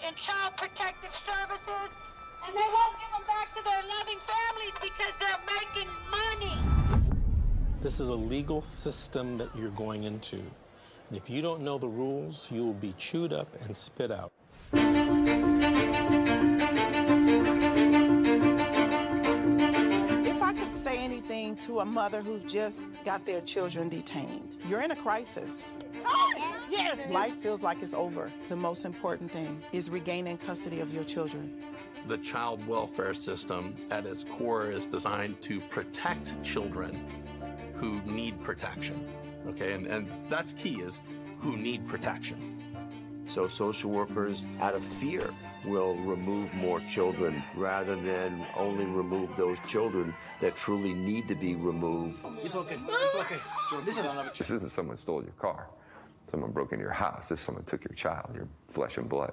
in child protective services, and they won't give them back to their loving families because they're making money. This is a legal system that you're going into. And if you don't know the rules, you will be chewed up and spit out. If I could say anything to a mother who just got their children detained, you're in a crisis. Yeah. Life feels like it's over. The most important thing is regaining custody of your children. The child welfare system at its core is designed to protect children who need protection, okay? And that's key, is who need protection. So social workers, out of fear, will remove more children rather than only remove those children that truly need to be removed. It's okay. It's okay. This isn't someone stole your car. Someone broke into your house. This is someone took your child, your flesh and blood.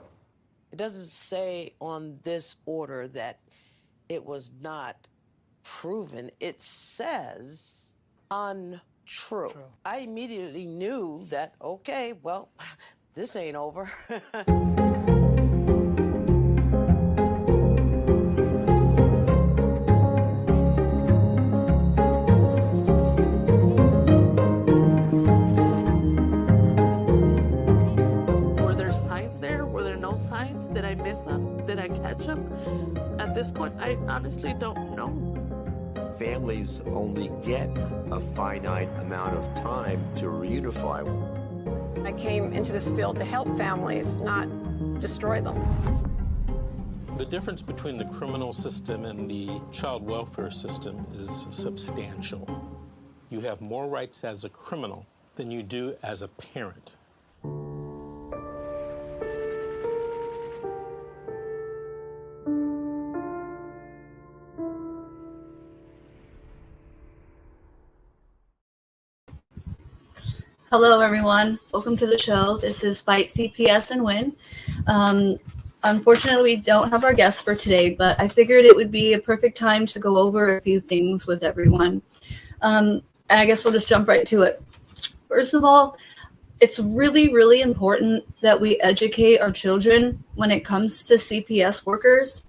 It doesn't say on this order that it was not proven. It says untrue. I immediately knew that, okay, well, this ain't over. Were there signs there? Were there no signs? Did I miss them? Did I catch them? At this point, I honestly don't know. Families only get a finite amount of time to reunify. I came into this field to help families, not destroy them. The difference between the criminal system and the child welfare system is substantial. You have more rights as a criminal than you do as a parent. Hello, everyone. Welcome to the show. This is Fight CPS and Win. Unfortunately, we don't have our guests for today, but I figured it would be a perfect time to go over a few things with everyone. I guess we'll just jump right to it. First of all, it's really, really important that we educate our children when it comes to CPS workers.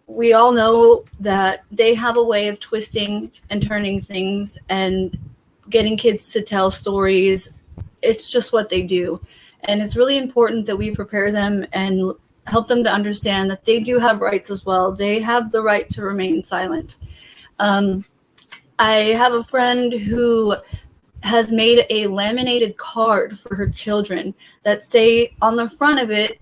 We all know that they have a way of twisting and turning things and getting kids to tell stories. It's just what they do. And it's really important that we prepare them and help them to understand that they do have rights as well. They have the right to remain silent. I have a friend who has made a laminated card for her children that say on the front of it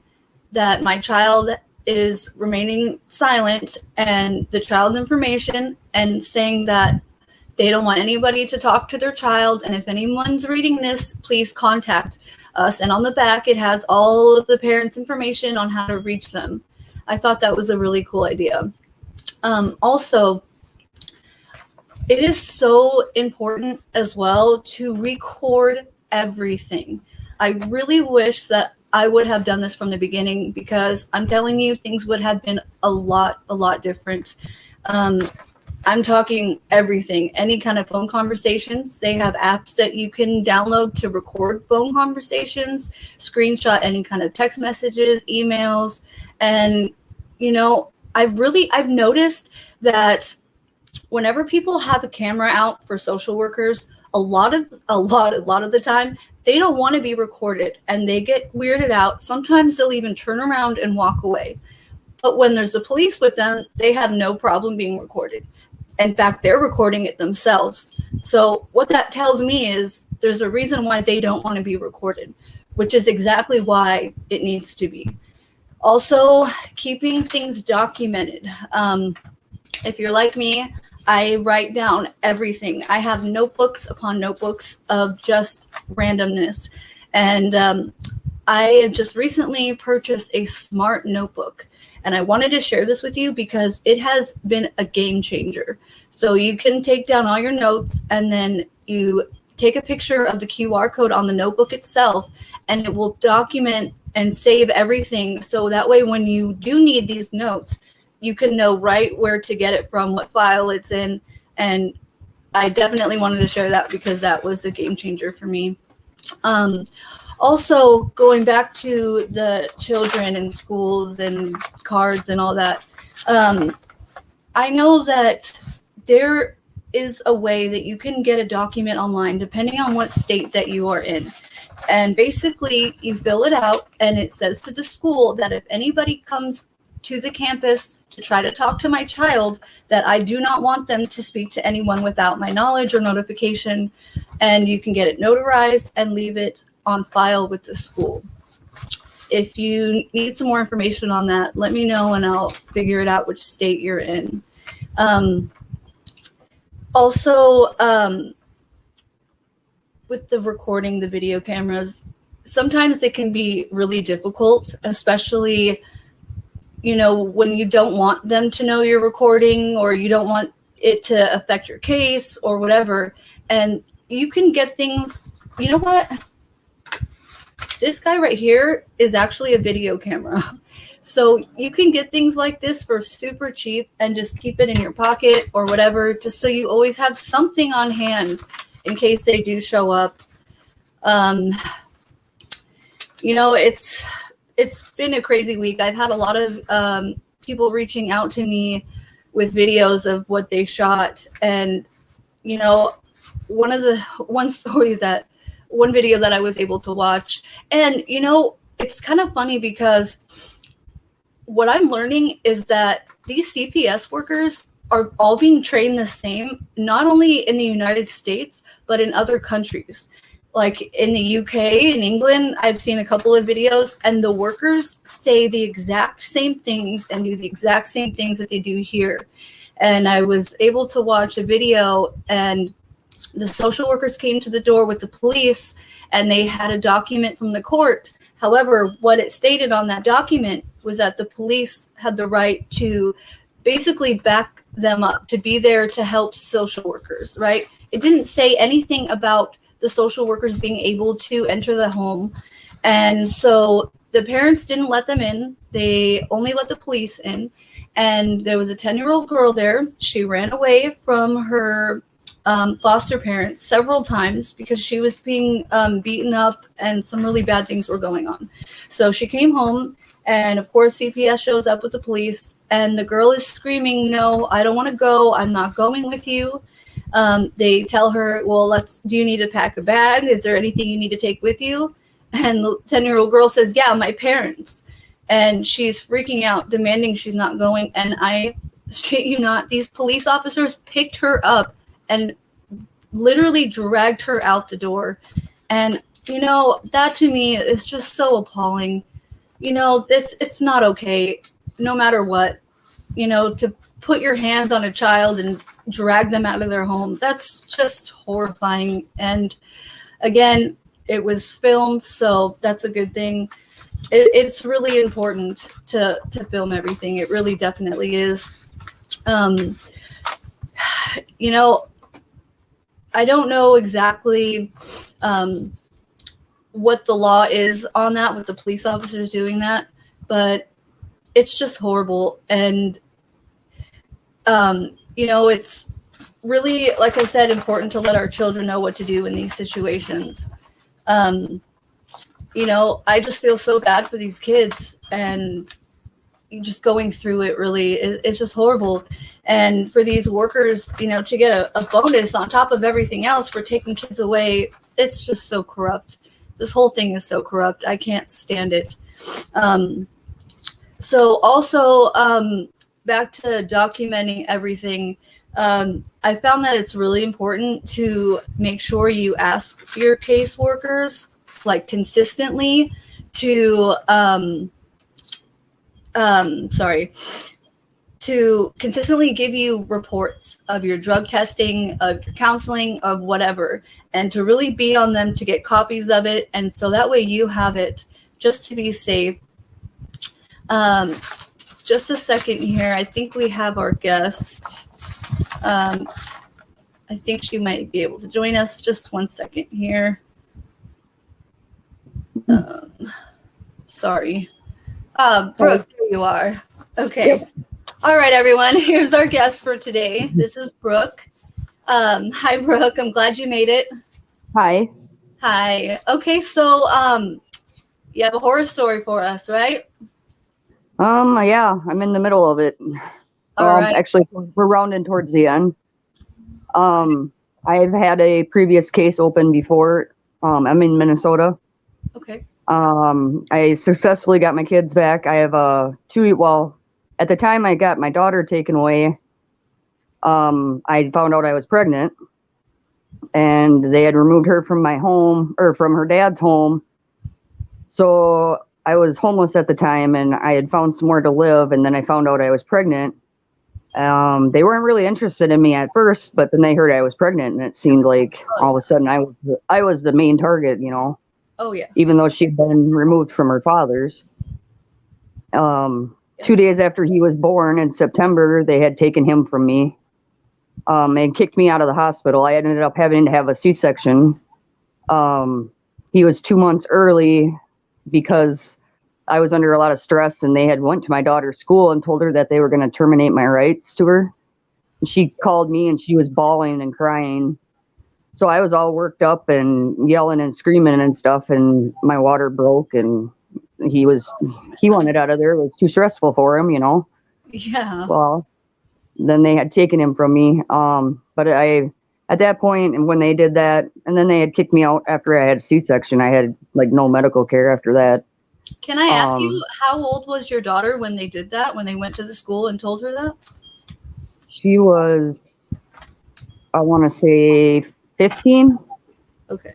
that my child is remaining silent and the child information, and saying that they don't want anybody to talk to their child. And if anyone's reading this, please contact us. And on the back, it has all of the parents' information on how to reach them. I thought that was a really cool idea. Also, it is so important as well to record everything. I really wish that I would have done this from the beginning, because I'm telling you, things would have been a lot different. I'm talking everything, any kind of phone conversations. They have apps that you can download to record phone conversations, screenshot any kind of text messages, emails. And, you know, I've noticed that whenever people have a camera out for social workers, a lot of the time, they don't want to be recorded and they get weirded out. Sometimes they'll even turn around and walk away. But when there's the police with them, they have no problem being recorded. In fact, they're recording it themselves. So what that tells me is there's a reason why they don't want to be recorded, which is exactly why it needs to be. Also, keeping things documented. If you're like me, I write down everything. I have notebooks upon notebooks of just randomness. And I have just recently purchased a smart notebook. And I wanted to share this with you because it has been a game changer. So you can take down all your notes and then you take a picture of the QR code on the notebook itself, and it will document and save everything. So that way, when you do need these notes, you can know right where to get it from, what file it's in. And I definitely wanted to share that because that was a game changer for me. Also, going back to the children in schools and cards and all that, I know that there is a way that you can get a document online depending on what state that you are in. And basically, you fill it out, and it says to the school that if anybody comes to the campus to try to talk to my child, that I do not want them to speak to anyone without my knowledge or notification. And you can get it notarized and leave it on file with the school. If you need some more information on that, let me know and I'll figure it out which state you're in. Also, with the recording, the video cameras, sometimes it can be really difficult, especially, you know, when you don't want them to know you're recording or you don't want it to affect your case or whatever. And you can get things, you know what? This guy right here is actually a video camera. So you can get things like this for super cheap and just keep it in your pocket or whatever, just so you always have something on hand in case they do show up. You know, it's been a crazy week. I've had a lot of people reaching out to me with videos of what they shot. And, you know, one video that I was able to watch. And, you know, it's kind of funny because what I'm learning is that these CPS workers are all being trained the same, not only in the United States, but in other countries. Like in the UK, in England, I've seen a couple of videos, and the workers say the exact same things and do the exact same things that they do here. And I was able to watch a video, and the social workers came to the door with the police, and they had a document from the court. However, what it stated on that document was that the police had the right to basically back them up, to be there to help social workers, right? It didn't say anything about the social workers being able to enter the home. And so the parents didn't let them in. They only let the police in. And there was a 10-year-old girl there. She ran away from her foster parents several times because she was being beaten up and some really bad things were going on. So she came home, and of course CPS shows up with the police, and the girl is screaming, "No, I don't want to go. I'm not going with you." They tell her, "Well, do you need to pack a bag? Is there anything you need to take with you?" And the 10-year-old girl says, "Yeah, my parents." And she's freaking out, demanding she's not going. And I shit you not, these police officers picked her up and literally dragged her out the door. And, you know, that to me is just so appalling. You know, it's not okay, no matter what, you know, to put your hands on a child and drag them out of their home. That's just horrifying. And again, it was filmed, so that's a good thing. It's really important to film everything. It really definitely is. You know, I don't know exactly what the law is on that, with the police officers doing that, but it's just horrible. And, you know, it's really, like I said, important to let our children know what to do in these situations. You know, I just feel so bad for these kids, and just going through it really, it's just horrible. And for these workers, you know, to get a bonus on top of everything else for taking kids away, it's just so corrupt. This whole thing is so corrupt. I can't stand it. So also, back to documenting everything, I found that it's really important to make sure you ask your caseworkers, like, consistently to consistently give you reports of your drug testing, of your counseling, of whatever, and to really be on them to get copies of it. And so that way you have it, just to be safe. Just a second here. I think we have our guest. I think she might be able to join us. Just one second here. Sorry. Brooke, there you are. Okay. Yep. All right, everyone. Here's our guest for today. This is Brooke. Hi, Brooke. I'm glad you made it. Hi. Hi. Okay, so you have a horror story for us, right? Yeah, I'm in the middle of it. All right. Actually, we're rounding towards the end. I've had a previous case open before. I'm in Minnesota. Okay. I successfully got my kids back. I have at the time I got my daughter taken away, I found out I was pregnant, and they had removed her from my home, or from her dad's home. So I was homeless at the time, and I had found somewhere to live, and then I found out I was pregnant. They weren't really interested in me at first, but then they heard I was pregnant, and it seemed like all of a sudden I was the main target, you know. Oh yeah. Even though she'd been removed from her father's. 2 days after he was born in September, they had taken him from me, and kicked me out of the hospital. I ended up having to have a C-section. He was 2 months early because I was under a lot of stress, and they had went to my daughter's school and told her that they were going to terminate my rights to her. She called me and she was bawling and crying. So I was all worked up and yelling and screaming and stuff, and my water broke, and he wanted out of there. It was too stressful for him, you know. Yeah. Well, then they had taken him from me. But at that point, and when they did that, and then they had kicked me out after I had a C-section, I had like no medical care after that. Can I ask you, how old was your daughter when they did that, when they went to the school and told her that? She was, I want to say 15. Okay.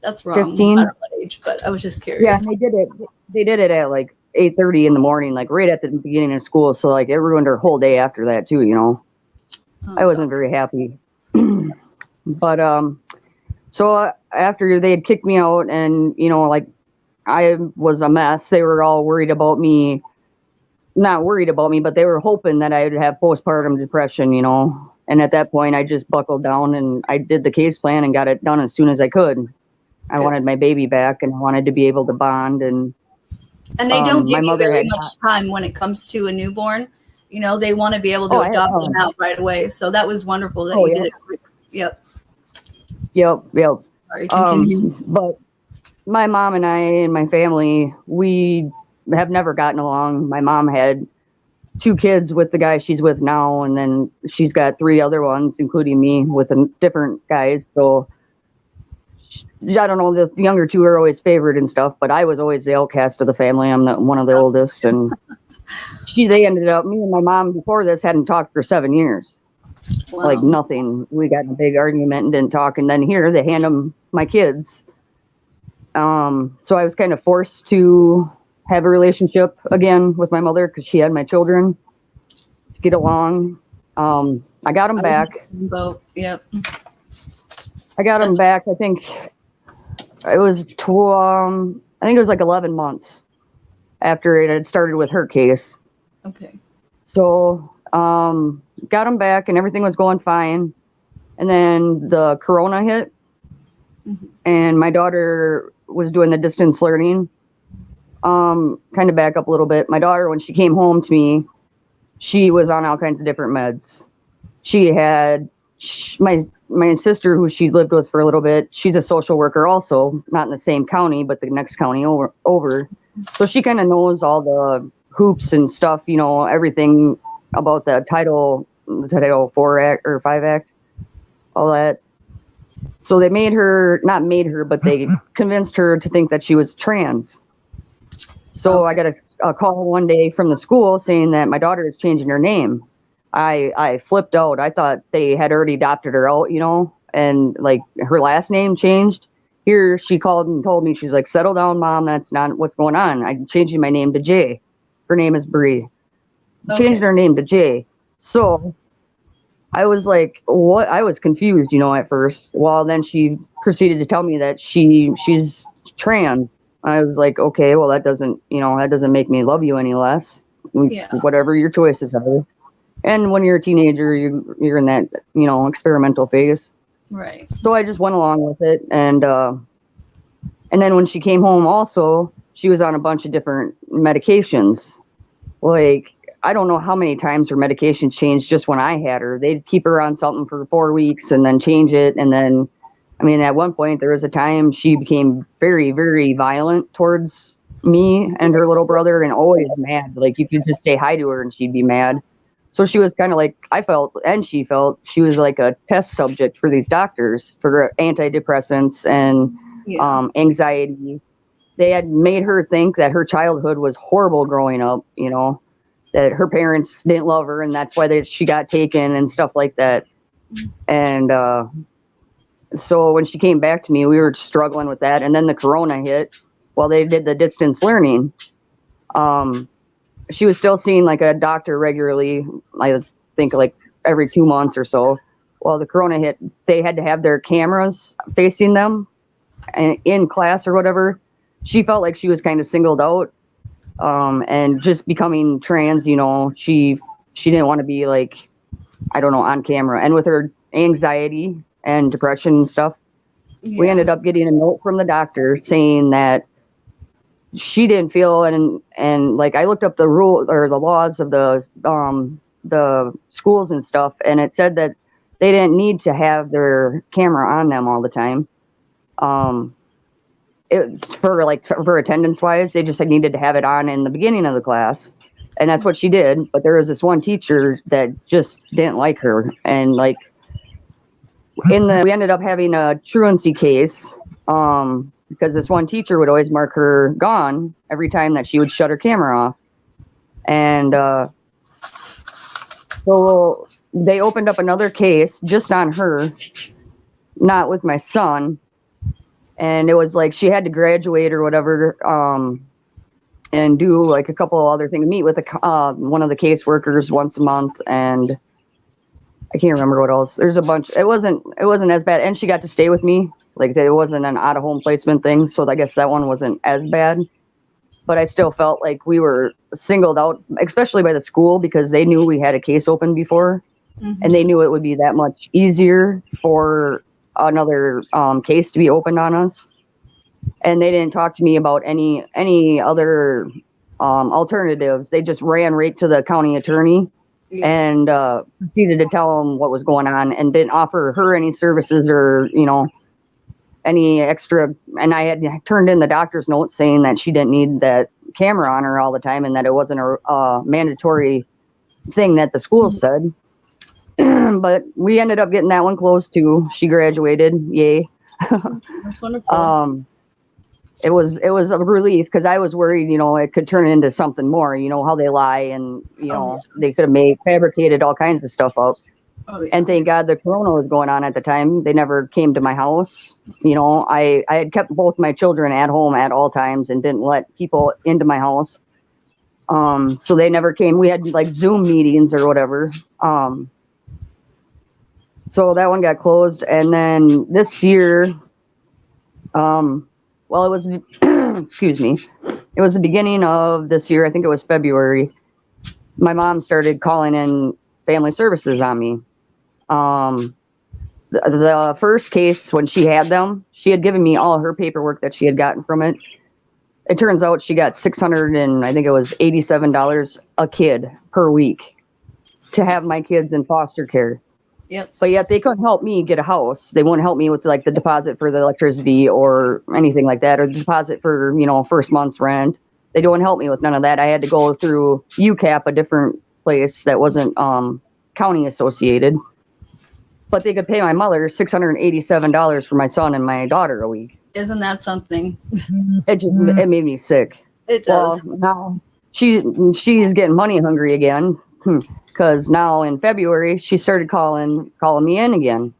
That's wrong. 15. I don't know what age, but I was just curious. Yeah, they did it at like 8:30 in the morning, like right at the beginning of school. So like it ruined her whole day after that too, you know. I wasn't very happy. But so after they had kicked me out, and you know, like I was a mess, they were all worried about me. Not worried about me, but they were hoping that I would have postpartum depression, you know. And at that point I just buckled down and I did the case plan and got it done as soon as I could. I wanted my baby back, and I wanted to be able to bond. And they don't give you very much time when it comes to a newborn. You know, they want to be able to adopt them out right away. So that was wonderful that you did it quick. Yep. Sorry, continue. But my mom and I and my family, we have never gotten along. My mom had 2 kids with the guy she's with now, and then she's got 3 other ones, including me, with different guys. So I don't know, the younger 2 are always favored and stuff, but I was always the outcast of the family. I'm one of the oldest, and they ended up, me and my mom before this hadn't talked for 7 years. Wow. Like nothing. We got in a big argument and didn't talk, and then here they hand them my kids. So I was kind of forced to have a relationship again with my mother because she had my children to get along. I got them back. Yep. I got them back. I think it was like 11 months after it had started with her case. Okay. So got them back and everything was going fine. And then the corona hit, and my daughter was doing the distance learning. Kind of back up a little bit. My daughter, when she came home to me, she was on all kinds of different meds. She had my sister, who she lived with for a little bit, she's a social worker also, not in the same county, but the next county over. So she kind of knows all the hoops and stuff, you know, everything about the Title 4 Act or 5 Act, all that. So they but they convinced her to think that she was trans. So I got a call one day from the school saying that my daughter is changing her name. I flipped out. I thought they had already adopted her out, you know, and like her last name changed. Here she called and told me, she's like, settle down, Mom. That's not what's going on. I'm changing my name to Jay. Her name is Bree. Changed her name to Jay. So I was like, what? I was confused, you know, at first. Well, then she proceeded to tell me that she's trans. I was like, okay, well, that doesn't make me love you any less. Whatever your choices are. And when you're a teenager, you're in that, you know, experimental phase. Right. So I just went along with it. And then when she came home also, she was on a bunch of different medications. Like, I don't know how many times her medication changed just when I had her. They'd keep her on something for 4 weeks and then change it. And then I mean, at one point, there was a time she became very, very violent towards me and her little brother, and always mad. Like, you could just say hi to her and she'd be mad. So she was kind of like, I felt, and she felt, she was like a test subject for these doctors for antidepressants and anxiety. They had made her think that her childhood was horrible growing up, you know, that her parents didn't love her and that's why she got taken and stuff like that. And so when she came back to me, we were struggling with that. And then the corona hit while they did the distance learning. She was still seeing like a doctor regularly, I think like every 2 months or so. While the corona hit, they had to have their cameras facing them in class or whatever. She felt like she was kind of singled out, and just becoming trans, you know, she didn't want to be like, I don't know, on camera. And with her anxiety and depression and stuff, we ended up getting a note from the doctor saying that she didn't feel, and like I looked up the rule or the laws of the schools and stuff, and it said that they didn't need to have their camera on them all the time. For attendance wise, they just needed to have it on in the beginning of the class, and that's what she did. But there was this one teacher that just didn't like her, and like we ended up having a truancy case. Because this one teacher would always mark her gone every time that she would shut her camera off. And so they opened up another case just on her, not with my son. And it was like she had to graduate or whatever, and do like a couple of other things, meet with one of the caseworkers once a month, and I can't remember what else. There's a bunch. It wasn't as bad, and she got to stay with me. Like, it wasn't an out-of-home placement thing, so I guess that one wasn't as bad. But I still felt like we were singled out, especially by the school, because they knew we had a case open before, and they knew it would be that much easier for another case to be opened on us. And they didn't talk to me about any other alternatives. They just ran right to the county attorney and proceeded to tell him what was going on, and didn't offer her any services or, you know, any extra. And I had turned in the doctor's note saying that she didn't need that camera on her all the time, and that it wasn't a mandatory thing that the school said. But we ended up getting that one closed too. She graduated, yay. That's wonderful. It was a relief, because I was worried, you know, it could turn into something more, you know, how they lie, and, you know, they could have fabricated all kinds of stuff up. And thank God the corona was going on at the time. They never came to my house. You know, I had kept both my children at home at all times and didn't let people into my house. So they never came. We had like Zoom meetings or whatever. So that one got closed. And then this year, it was, excuse me, it was the beginning of this year. I think it was February. My mom started calling in family services on me. The first case, when she had them, she had given me all her paperwork that she had gotten from it. It turns out she got $687 a kid per week to have my kids in foster care. Yep. But yet they couldn't help me get a house. They wouldn't help me with like the deposit for the electricity or anything like that, or the deposit for, you know, first month's rent. They don't help me with none of that. I had to go through UCAP, a different place that wasn't county associated. But they could pay my mother $687 for my son and my daughter a week. Isn't that something? It made me sick. It does. Well, now she's getting money hungry again, because now in February she started calling me in again.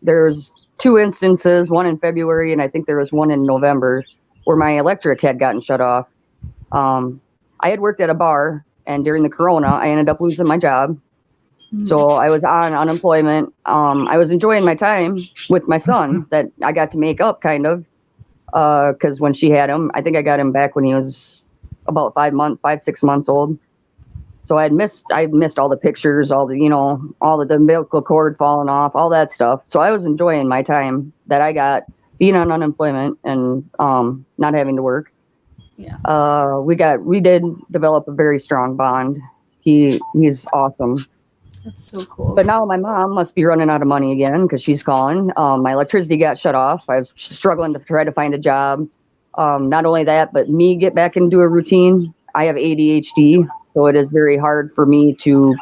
There's 2 instances, one in February and I think there was one in November, where my electric had gotten shut off. I had worked at a bar, and during the corona I ended up losing my job. So I was on unemployment. I was enjoying my time with my son that I got to make up, kind of, because when she had him, I think I got him back when he was about 5-6 months old. So I missed all the pictures, all the, you know, all of the umbilical cord falling off, all that stuff. So I was enjoying my time that I got being on unemployment and not having to work. Yeah. We did develop a very strong bond. He's awesome. That's so cool. But now my mom must be running out of money again because she's calling. My electricity got shut off. I was struggling to try to find a job. Not only that, but me get back into a routine. I have ADHD, so it is very hard for me to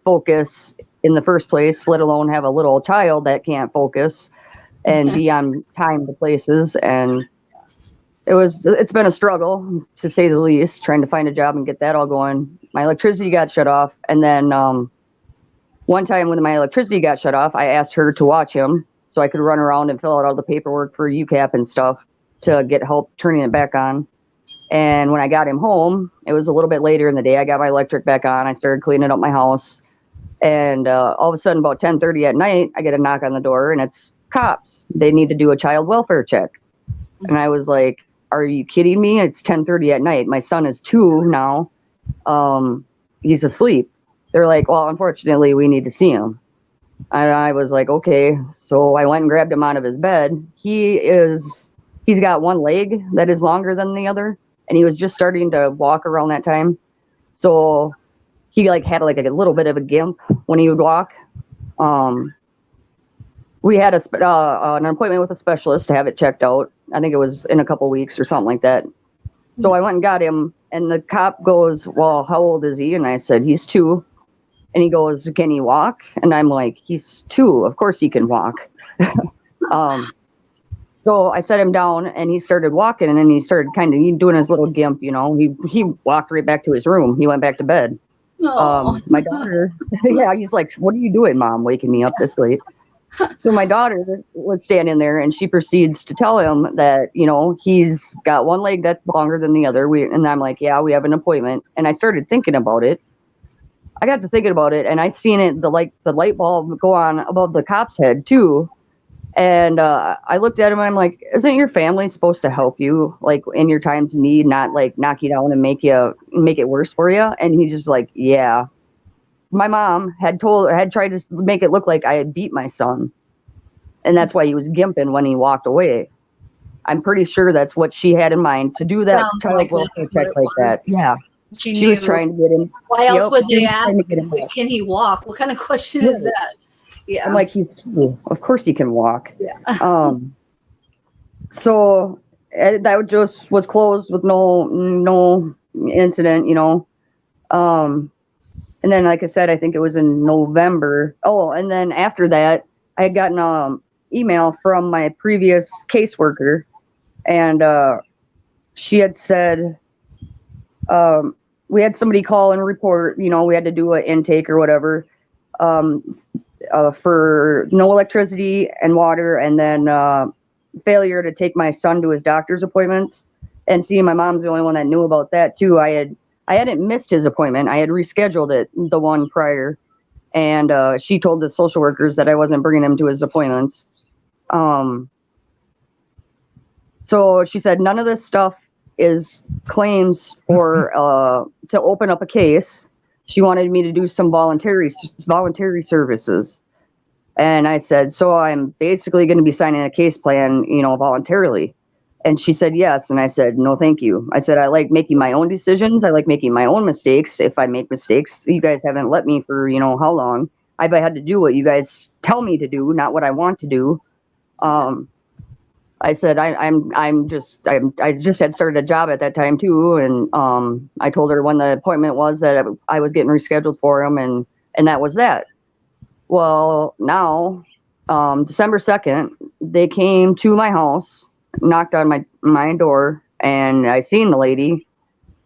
focus in the first place, let alone have a little child that can't focus and be on time to places. And it's been a struggle, to say the least, trying to find a job and get that all going. My electricity got shut off. And then one time when my electricity got shut off, I asked her to watch him so I could run around and fill out all the paperwork for UCAP and stuff to get help turning it back on. And when I got him home, it was a little bit later in the day. I got my electric back on. I started cleaning up my house. And all of a sudden, about 10:30 at night, I get a knock on the door, and it's cops. They need to do a child welfare check. And I was like, are you kidding me? It's 10:30 at night. My son is 2 now. He's asleep. They're like, well, unfortunately, we need to see him. And I was like, okay. So I went and grabbed him out of his bed. He's got one leg that is longer than the other, and he was just starting to walk around that time. So he had a little bit of a gimp when he would walk. We had an appointment with a specialist to have it checked out. I think it was in a couple weeks or something like that. So I went and got him, and the cop goes, well, how old is he? And I said, he's 2. And he goes, can he walk? And I'm like, he's 2. Of course he can walk. So I set him down, and he started walking, and then he started kind of doing his little gimp, He walked right back to his room. He went back to bed. My daughter, he's like, what are you doing, Mom, waking me up this late? So my daughter was standing there, and she proceeds to tell him that, he's got one leg that's longer than the other. And I'm like, yeah, we have an appointment. And I started thinking about it. I got to thinking about it, and I seen it, the light bulb go on above the cop's head too. And I looked at him, and I'm like, isn't your family supposed to help you, in your times of need, not knock you down and make it worse for you? And he's just like, yeah. My mom had tried to make it look like I had beat my son, and that's why he was gimping when he walked away. I'm pretty sure that's what she had in mind, to do that child welfare check like that. Yeah. She was trying to get him. Why else would they ask, can he walk? What kind of question is that? Yeah. I'm like, he's 2. Of course he can walk. Yeah. So that just was closed with no incident, And then, like I said, I think it was in November. Oh, and then after that, I had gotten an email from my previous caseworker, and she had said, we had somebody call and report, we had to do an intake or whatever, for no electricity and water, and then failure to take my son to his doctor's appointments. And see, my mom's the only one that knew about that too. I hadn't missed his appointment. I had rescheduled it, the one prior, and she told the social workers that I wasn't bringing him to his appointments. So she said none of this stuff is claims for to open up a case. She wanted me to do some voluntary services. And I said, so I'm basically going to be signing a case plan, voluntarily. And she said, yes. And I said, no, thank you. I said, I like making my own decisions. I like making my own mistakes. If I make mistakes, you guys haven't let me for, how long. I've had to do what you guys tell me to do, not what I want to do. I said, I just had started a job at that time too. And I told her when the appointment was that I was getting rescheduled for him, and that was that. Well, now, December 2nd, they came to my house, knocked on my door, and I seen the lady,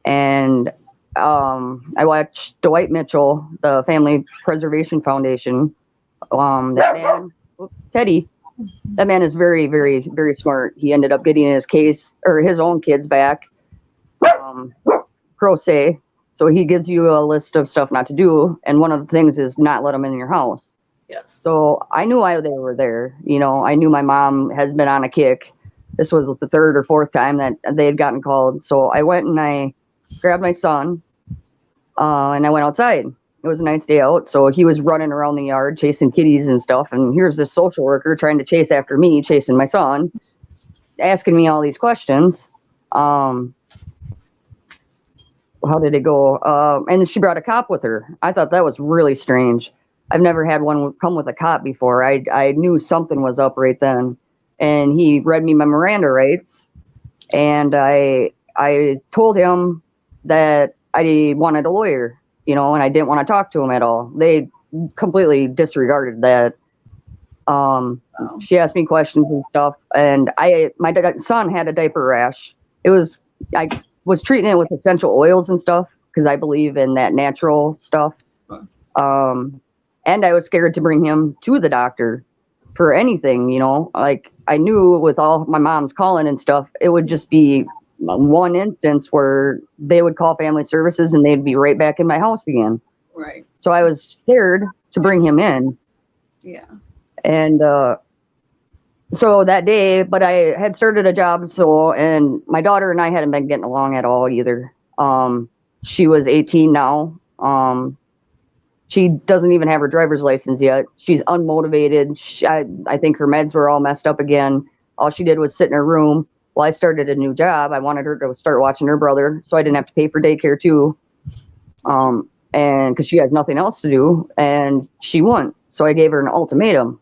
and I watched Dwight Mitchell, the Family Preservation Foundation. That man, Teddy, that man is very, very, very smart. He ended up getting his own kids back, pro se. So he gives you a list of stuff not to do, and one of the things is not let them in your house. Yes. So I knew why they were there. I knew my mom has been on a kick. This was the 3rd or 4th time that they had gotten called. So I went and I grabbed my son, and I went outside. It was a nice day out. So he was running around the yard chasing kitties and stuff. And here's this social worker trying to chase after me, chasing my son, asking me all these questions. how did it go? And she brought a cop with her. I thought that was really strange. I've never had one come with a cop before. I knew something was up right then. And he read me my Miranda rights. And I told him that I wanted a lawyer, you know, and I didn't want to talk to him at all. They completely disregarded that. She asked me questions and stuff, and my son had a diaper rash. I was treating it with essential oils and stuff because I believe in that natural stuff. And I was scared to bring him to the doctor for anything, you know. Like, I knew with all my mom's calling and stuff, it would just be one instance where they would call family services and they'd be right back in my house again. Right. So I was scared to bring him in. Yeah. And so that day, but I had started a job, and my daughter and I hadn't been getting along at all either. She was 18 now. She doesn't even have her driver's license yet. She's unmotivated. I think her meds were all messed up again. All she did was sit in her room. Well, I started a new job. I wanted her to start watching her brother so I didn't have to pay for daycare too. And because she has nothing else to do, and she wouldn't. So I gave her an ultimatum.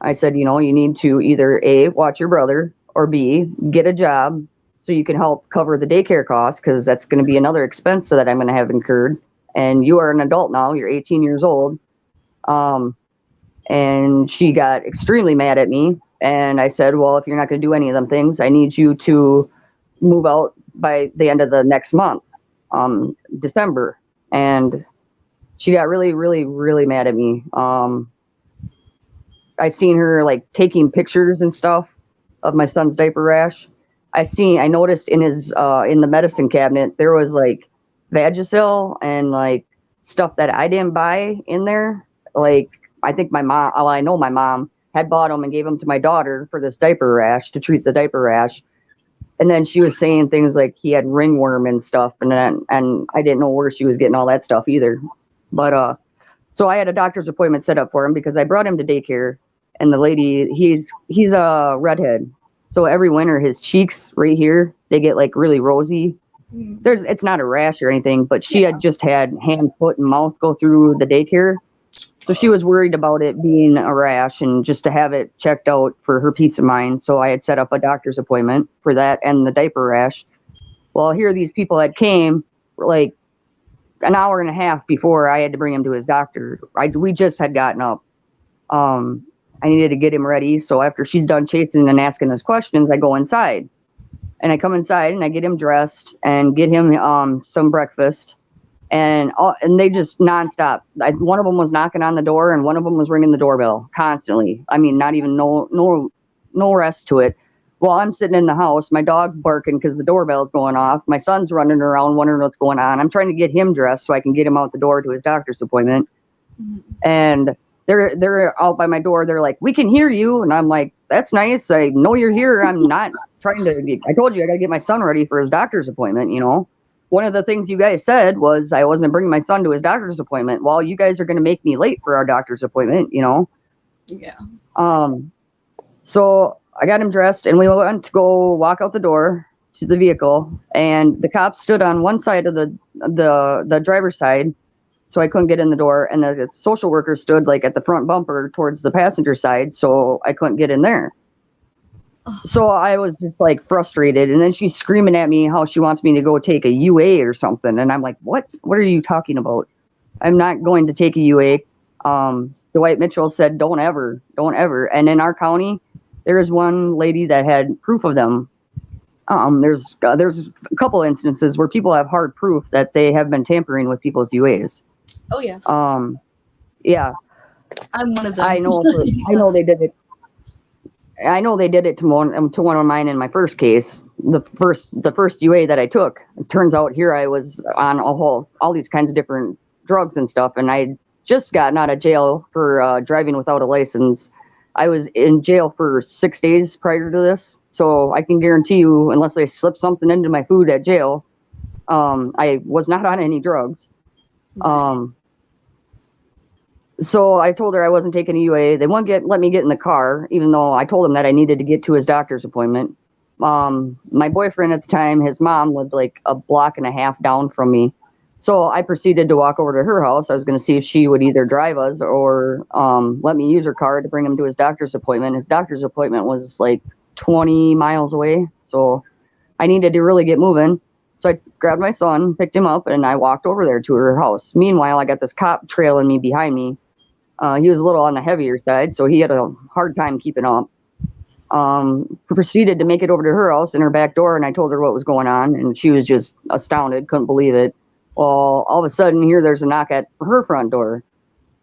I said, you know, you need to either A, watch your brother, or B, get a job so you can help cover the daycare costs, because that's going to be another expense that I'm going to have incurred. And you are an adult now. You're 18 years old. And she got extremely mad at me. And I said, well, if you're not going to do any of them things, I need you to move out by the end of the next month, December. And she got really, really, really mad at me. I seen her like taking pictures and stuff of my son's diaper rash. I noticed in his, in the medicine cabinet, there was like Vagisil and like stuff that I didn't buy in there. Like, I think my mom, I know my mom had bought them and gave them to my daughter for this diaper rash, to treat the diaper rash. And then she was saying things like he had ringworm and stuff. And I didn't know where she was getting all that stuff either. But, so I had a doctor's appointment set up for him because I brought him to daycare, and the lady, he's a redhead. So every winter his cheeks right here, they get like really rosy. It's not a rash or anything, but she had just had hand, foot, and mouth go through the daycare. So she was worried about it being a rash and just to have it checked out for her peace of mind. So I had set up a doctor's appointment for that and the diaper rash. Well, here these people had came like an hour and a half before I had to bring him to his doctor. We just had gotten up. I needed to get him ready. So after she's done chasing and asking us questions, I go inside. And I come inside and I get him dressed and get him some breakfast. And they just nonstop. One of them was knocking on the door and one of them was ringing the doorbell constantly. I mean, not even no rest to it. While I'm sitting in the house, my dog's barking because the doorbell's going off. My son's running around wondering what's going on. I'm trying to get him dressed so I can get him out the door to his doctor's appointment. Mm-hmm. And they're out by my door. They're like, "We can hear you." And I'm like, "That's nice. I know you're here. I'm not trying to, I told you I got to get my son ready for his doctor's appointment, you know. One of the things you guys said was I wasn't bringing my son to his doctor's appointment. Well, you guys are going to make me late for our doctor's appointment, you know." Yeah. So I got him dressed and we went to go walk out the door to the vehicle, and the cops stood on one side of the driver's side, so I couldn't get in the door, and the social worker stood like at the front bumper towards the passenger side, so I couldn't get in there. So I was just like frustrated, and then she's screaming at me how she wants me to go take a UA or something, and I'm like, what are you talking about? I'm not going to take a UA. Dwight Mitchell said, don't ever. And in our county, there's one lady that had proof of them. There's a couple instances where people have hard proof that they have been tampering with people's UAs. Oh yes. Yeah. I'm one of them. I know they did it. I know they did it to one of mine in my first case. The first UA that I took. It turns out here I was on all these kinds of different drugs and stuff, and I just gotten out of jail for driving without a license. I was in jail for 6 days prior to this, so I can guarantee you, unless they slipped something into my food at jail, I was not on any drugs. So I told her I wasn't taking a UA. They wouldn't let me get in the car, even though I told them that I needed to get to his doctor's appointment. My boyfriend at the time, his mom lived like a block and a half down from me. So I proceeded to walk over to her house. I was going to see if she would either drive us or let me use her car to bring him to his doctor's appointment. His doctor's appointment was like 20 miles away. So I needed to really get moving. So I grabbed my son, picked him up, and I walked over there to her house. Meanwhile, I got this cop trailing me behind me. He was a little on the heavier side, so he had a hard time keeping up. Proceeded to make it over to her house in her back door, and I told her what was going on, and she was just astounded, couldn't believe it. Well, all of a sudden, there's a knock at her front door.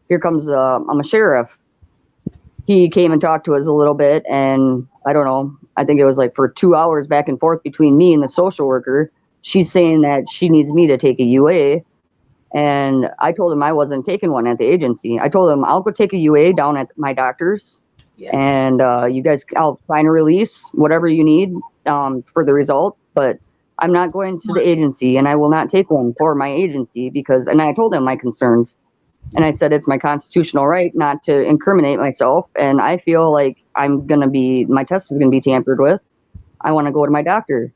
Here comes I'm a sheriff. He came and talked to us a little bit, and I don't know, I think it was like for 2 hours back and forth between me and the social worker. She's saying that she needs me to take a UA, and I told him I wasn't taking one at the agency. I told him I'll go take a UA down at my doctor's. Yes. And you guys, I'll sign a release, whatever you need for the results, but I'm not going to the agency, and I will not take one for my agency because, and I told him my concerns, and I said it's my constitutional right not to incriminate myself, and I feel like my test is going to be tampered with. I want to go to my doctor.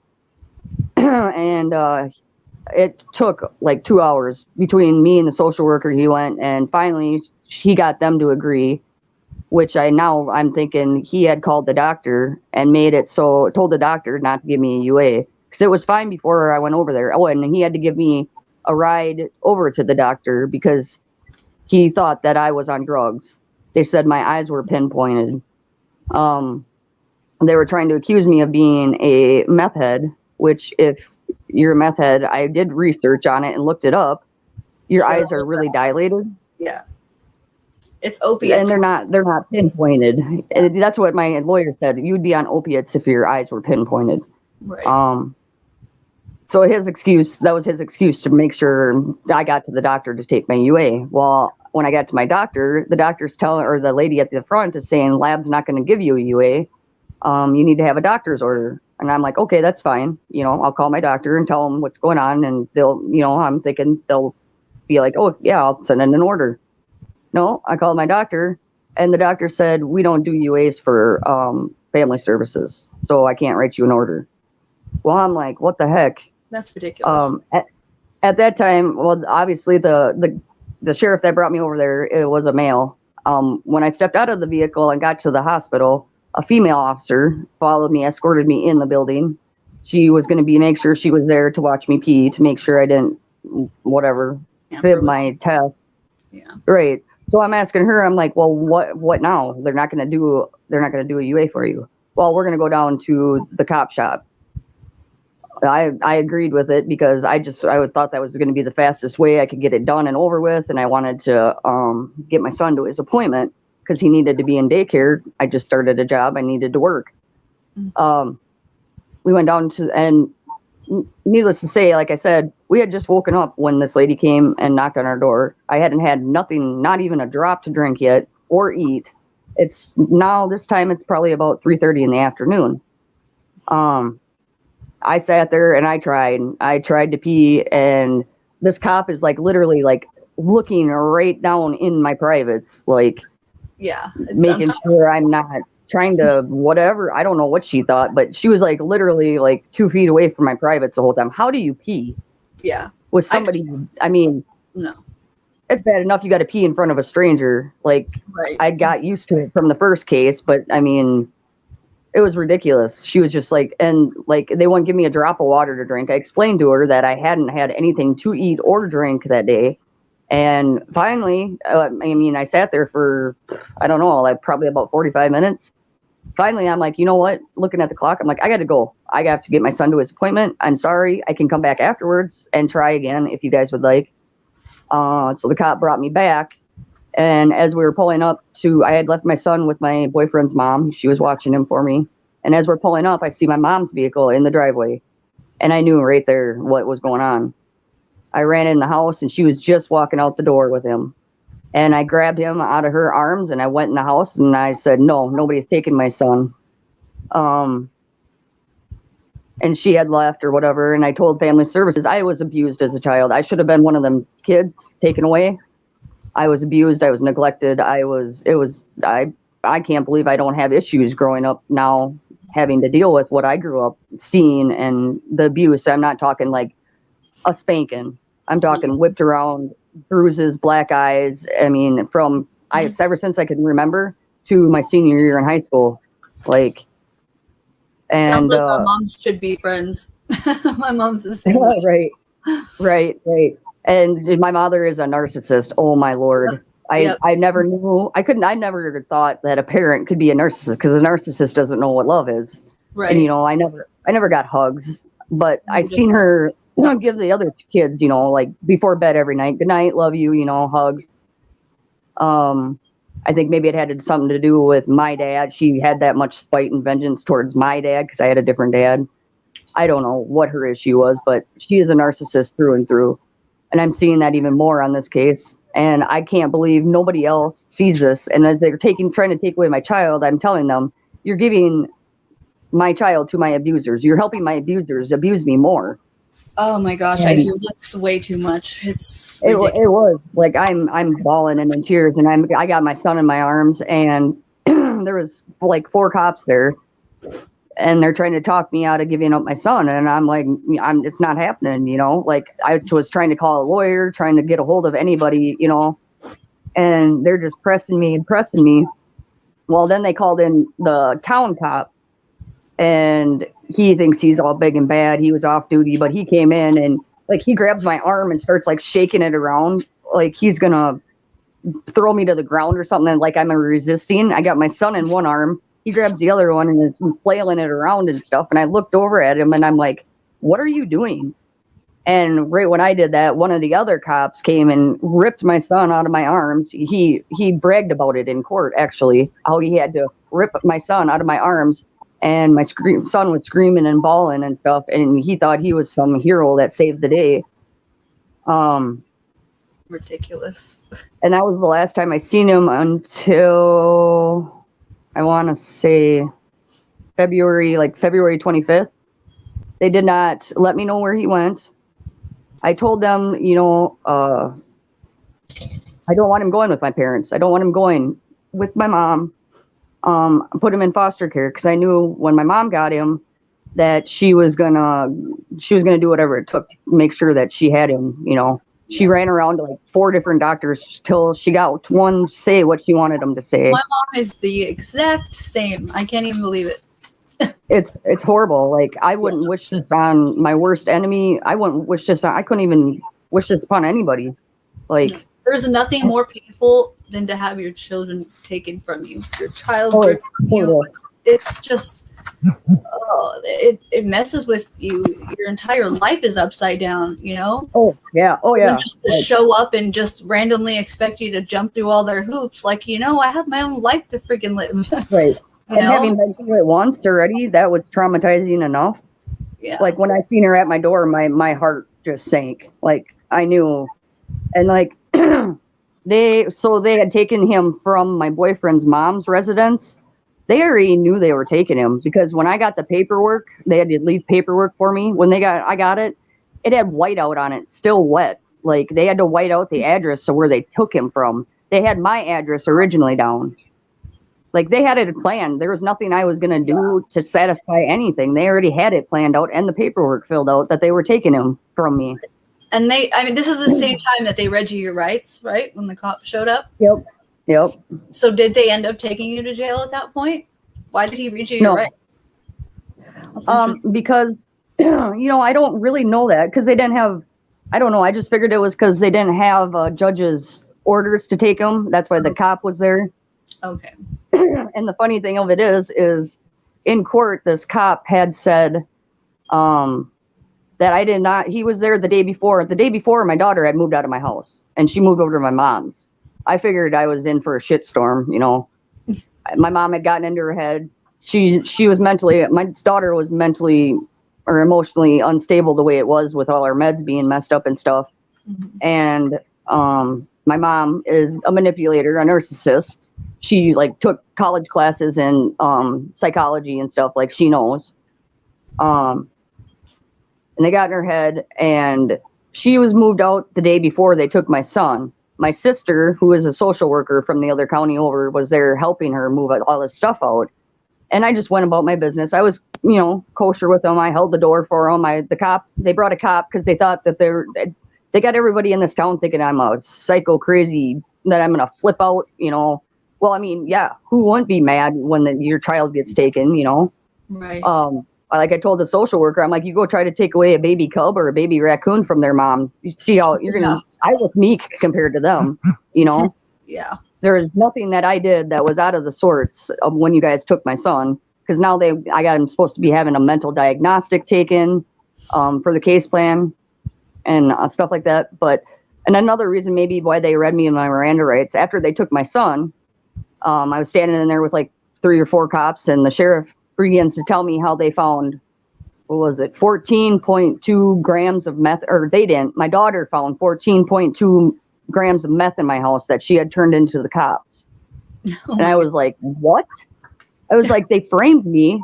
And it took like 2 hours between me and the social worker. He went, and finally he got them to agree, which I'm thinking he had called the doctor and told the doctor not to give me a UA, because it was fine before I went over there. Oh, and he had to give me a ride over to the doctor because he thought that I was on drugs. They said my eyes were pinpointed. They were trying to accuse me of being a meth head, which if you're a meth head, I did research on it and looked it up. Your eyes are really dilated. Yeah. It's opiates. And they're not pinpointed. And that's what my lawyer said. You'd be on opiates if your eyes were pinpointed. Right. So that was his excuse to make sure I got to the doctor to take my UA. Well, when I got to my doctor, the doctor's the lady at the front is saying, lab's not going to give you a UA. You need to have a doctor's order. And I'm like, okay, that's fine. I'll call my doctor and tell them what's going on. And they'll, I'm thinking they'll be like, oh yeah, I'll send in an order. No, I called my doctor, and the doctor said, we don't do UAs for family services, so I can't write you an order. Well, I'm like, what the heck? That's ridiculous. At that time, well, obviously the sheriff that brought me over there, it was a male. When I stepped out of the vehicle and got to the hospital, a female officer followed me, escorted me in the building. She was going to make sure she was there to watch me pee, to make sure I didn't, fib my test. Yeah. Right. So I'm asking her, I'm like, well, what now? They're not going to do a UA for you. Well, we're going to go down to the cop shop. I agreed with it because I thought that was going to be the fastest way I could get it done and over with. And I wanted to get my son to his appointment because he needed to be in daycare. I just started a job. I needed to work. We went down and needless to say, like I said, we had just woken up when this lady came and knocked on our door. I hadn't had nothing, not even a drop to drink yet or eat. It's now, this time it's probably about 3:30 in the afternoon. I sat there and I tried to pee, and this cop is like literally like looking right down in my privates, like making sure I'm not trying to whatever. I don't know what she thought, but she was like literally like 2 feet away from my privates the whole time. How do you pee? Yeah. With somebody, no. It's bad enough you got to pee in front of a stranger. Like, right. I got used to it from the first case, but it was ridiculous. She was just like, and like, they wouldn't give me a drop of water to drink. I explained to her that I hadn't had anything to eat or drink that day. And finally, I sat there for, I don't know, like probably about 45 minutes. Finally, I'm like, you know what? Looking at the clock, I'm like, I got to go. I have to get my son to his appointment. I'm sorry. I can come back afterwards and try again if you guys would like. So the cop brought me back. And as we were pulling up I had left my son with my boyfriend's mom. She was watching him for me. And as we're pulling up, I see my mom's vehicle in the driveway. And I knew right there what was going on. I ran in the house and she was just walking out the door with him. And I grabbed him out of her arms and I went in the house and I said, no, nobody's taking my son. And she had left or whatever. And I told family services, I was abused as a child. I should have been one of them kids taken away. I was abused. I was neglected. I can't believe I don't have issues growing up now having to deal with what I grew up seeing and the abuse. I'm not talking like a spanking. I'm talking whipped around, bruises, black eyes. I mean, ever since I can remember to my senior year in high school, like, and sounds like our moms should be friends. My mom's the same way. Right. And my mother is a narcissist. Oh my Lord. I never knew, I never thought that a parent could be a narcissist, because a narcissist doesn't know what love is. Right. And, I never got hugs, but I seen her, give the other kids, like before bed every night, good night, love you, hugs. I think maybe it had something to do with my dad. She had that much spite and vengeance towards my dad because I had a different dad. I don't know what her issue was, but she is a narcissist through and through. And I'm seeing that even more on this case. And I can't believe nobody else sees this. And as they're trying to take away my child, I'm telling them, you're giving my child to my abusers. You're helping my abusers abuse me more. Oh my gosh, I hear this way too much. It was like I'm bawling and in tears, and I got my son in my arms, and there was like 4 cops there, and they're trying to talk me out of giving up my son, and I'm like, it's not happening, like I was trying to call a lawyer, trying to get a hold of anybody, and they're just pressing me. Well, then they called in the town cop, and he thinks he's all big and bad. He was off duty, but he came in and like he grabs my arm and starts like shaking it around like he's gonna throw me to the ground or something, and like I'm resisting. I got my son in one arm. He grabs the other one and is flailing it around and stuff. And I looked over at him and I'm like, what are you doing? And right when I did that, one of the other cops came and ripped my son out of my arms. He bragged about it in court, actually, how he had to rip my son out of my arms. And my son was screaming and bawling and stuff. And he thought he was some hero that saved the day. Ridiculous. And that was the last time I seen him until, I want to say, February 25th. They did not let me know where he went. I told them, I don't want him going with my parents. I don't want him going with my mom. Put him in foster care because I knew when my mom got him that she was gonna do whatever it took to make sure that she had him. She ran around to like 4 different doctors till she got one say what she wanted him to say. My mom is the exact same. I can't even believe it. It's horrible. Like I wouldn't wish this on my worst enemy. I couldn't even wish this upon anybody. Like there's nothing more painful than to have your children taken from you. Your child ripped from you. It's just it messes with you. Your entire life is upside down, Oh yeah. And just to show up and just randomly expect you to jump through all their hoops, like I have my own life to freaking live. Right. And having been through it once already, that was traumatizing enough. Yeah. Like when I seen her at my door, my heart just sank. Like I knew, and like they had taken him from my boyfriend's mom's residence. They already knew they were taking him because when I got the paperwork, they had to leave paperwork for me. When I got it, it had whiteout on it, still wet. Like they had to white out the address of where they took him from. They had my address originally down. Like they had it planned. There was nothing I was going to do to satisfy anything. They already had it planned out and the paperwork filled out that they were taking him from me. And this is the same time that they read you your rights, right? When the cop showed up? Yep. So did they end up taking you to jail at that point? Why did he read you your rights? Because, I don't really know that because they didn't have, I don't know. I just figured it was because they didn't have judge's orders to take him. That's why the cop was there. Okay. And the funny thing of it is in court, this cop had said that I did not, he was there the day before. The day before, my daughter had moved out of my house and she moved over to my mom's. I figured I was in for a shitstorm, My mom had gotten into her head. She was my daughter was mentally or emotionally unstable the way it was with all our meds being messed up and stuff. Mm-hmm. And my mom is a manipulator, a narcissist. She took college classes in psychology and stuff, like she knows. And they got in her head, and she was moved out the day before they took my son. My sister, who is a social worker from the other county over, was there helping her move all this stuff out. And I just went about my business. I was, you know, kosher with them. I held the door for them. They brought a cop because they thought that they got everybody in this town thinking I'm a psycho crazy, that I'm going to flip out, you know. Well, I mean, yeah, who wouldn't be mad when your child gets taken, you know? Right. Like I told the social worker, I'm like, you go try to take away a baby cub or a baby raccoon from their mom. You see how you're going to, I look meek compared to them, you know? Yeah. There is nothing that I did that was out of the sorts of when you guys took my son. Because now I got him supposed to be having a mental diagnostic taken for the case plan and stuff like that. And another reason maybe why they read me in my Miranda rights, after they took my son, I was standing in there with like 3 or 4 cops, and the sheriff begins to tell me how they found, 14.2 grams of meth, or they didn't. My daughter found 14.2 grams of meth in my house that she had turned into the cops. And I was like, what? I was like, they framed me.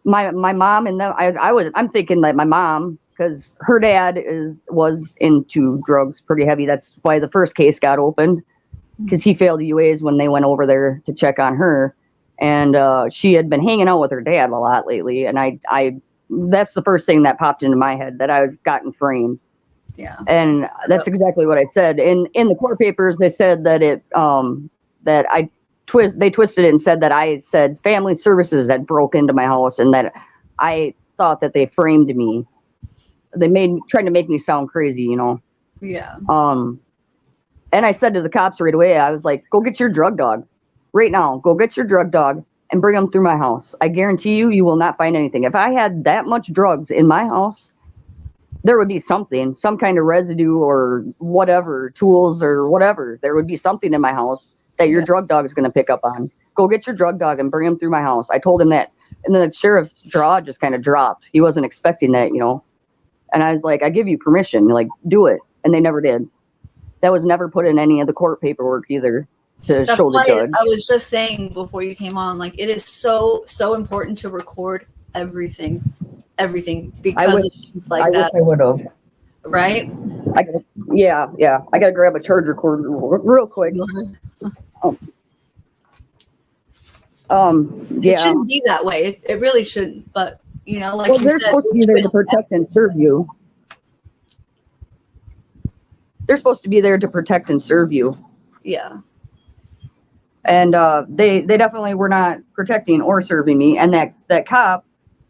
My mom and them. I'm thinking that my mom, because her dad was into drugs pretty heavy. That's why the first case got opened, because he failed UAs when they went over there to check on her, and she had been hanging out with her dad a lot lately. And I that's the first thing that popped into my head, that I've gotten framed. Yeah. And that's exactly what I said. In the court papers, they said that they twisted it and said that I said family services had broke into my house, and that I thought that they framed me. They tried to make me sound crazy, you know? Yeah. And I said to the cops right away, I was like, go get your drug dog right now. Go get your drug dog and bring them through my house. I guarantee you will not find anything. If I had that much drugs in my house, there would be some kind of residue or whatever, tools or whatever. There would be something in my house that your drug dog is going to pick up on. Go get your drug dog and bring him through my house. I told him that. And then the sheriff's jaw just kind of dropped. He wasn't expecting that, you know. And I was like, I give you permission, like, do it. And they never did. That was never put in any of the court paperwork either to show the judge. I was just saying before you came on, like, it is so important to record everything because of things like that. I wish I would have. Right? Yeah. I got to grab a charger cord real quick. Yeah. It shouldn't be that way. It really shouldn't. But, you know, like they're supposed to be there to protect and serve you. They're supposed to be there to protect and serve you. Yeah. And they definitely were not protecting or serving me. And that cop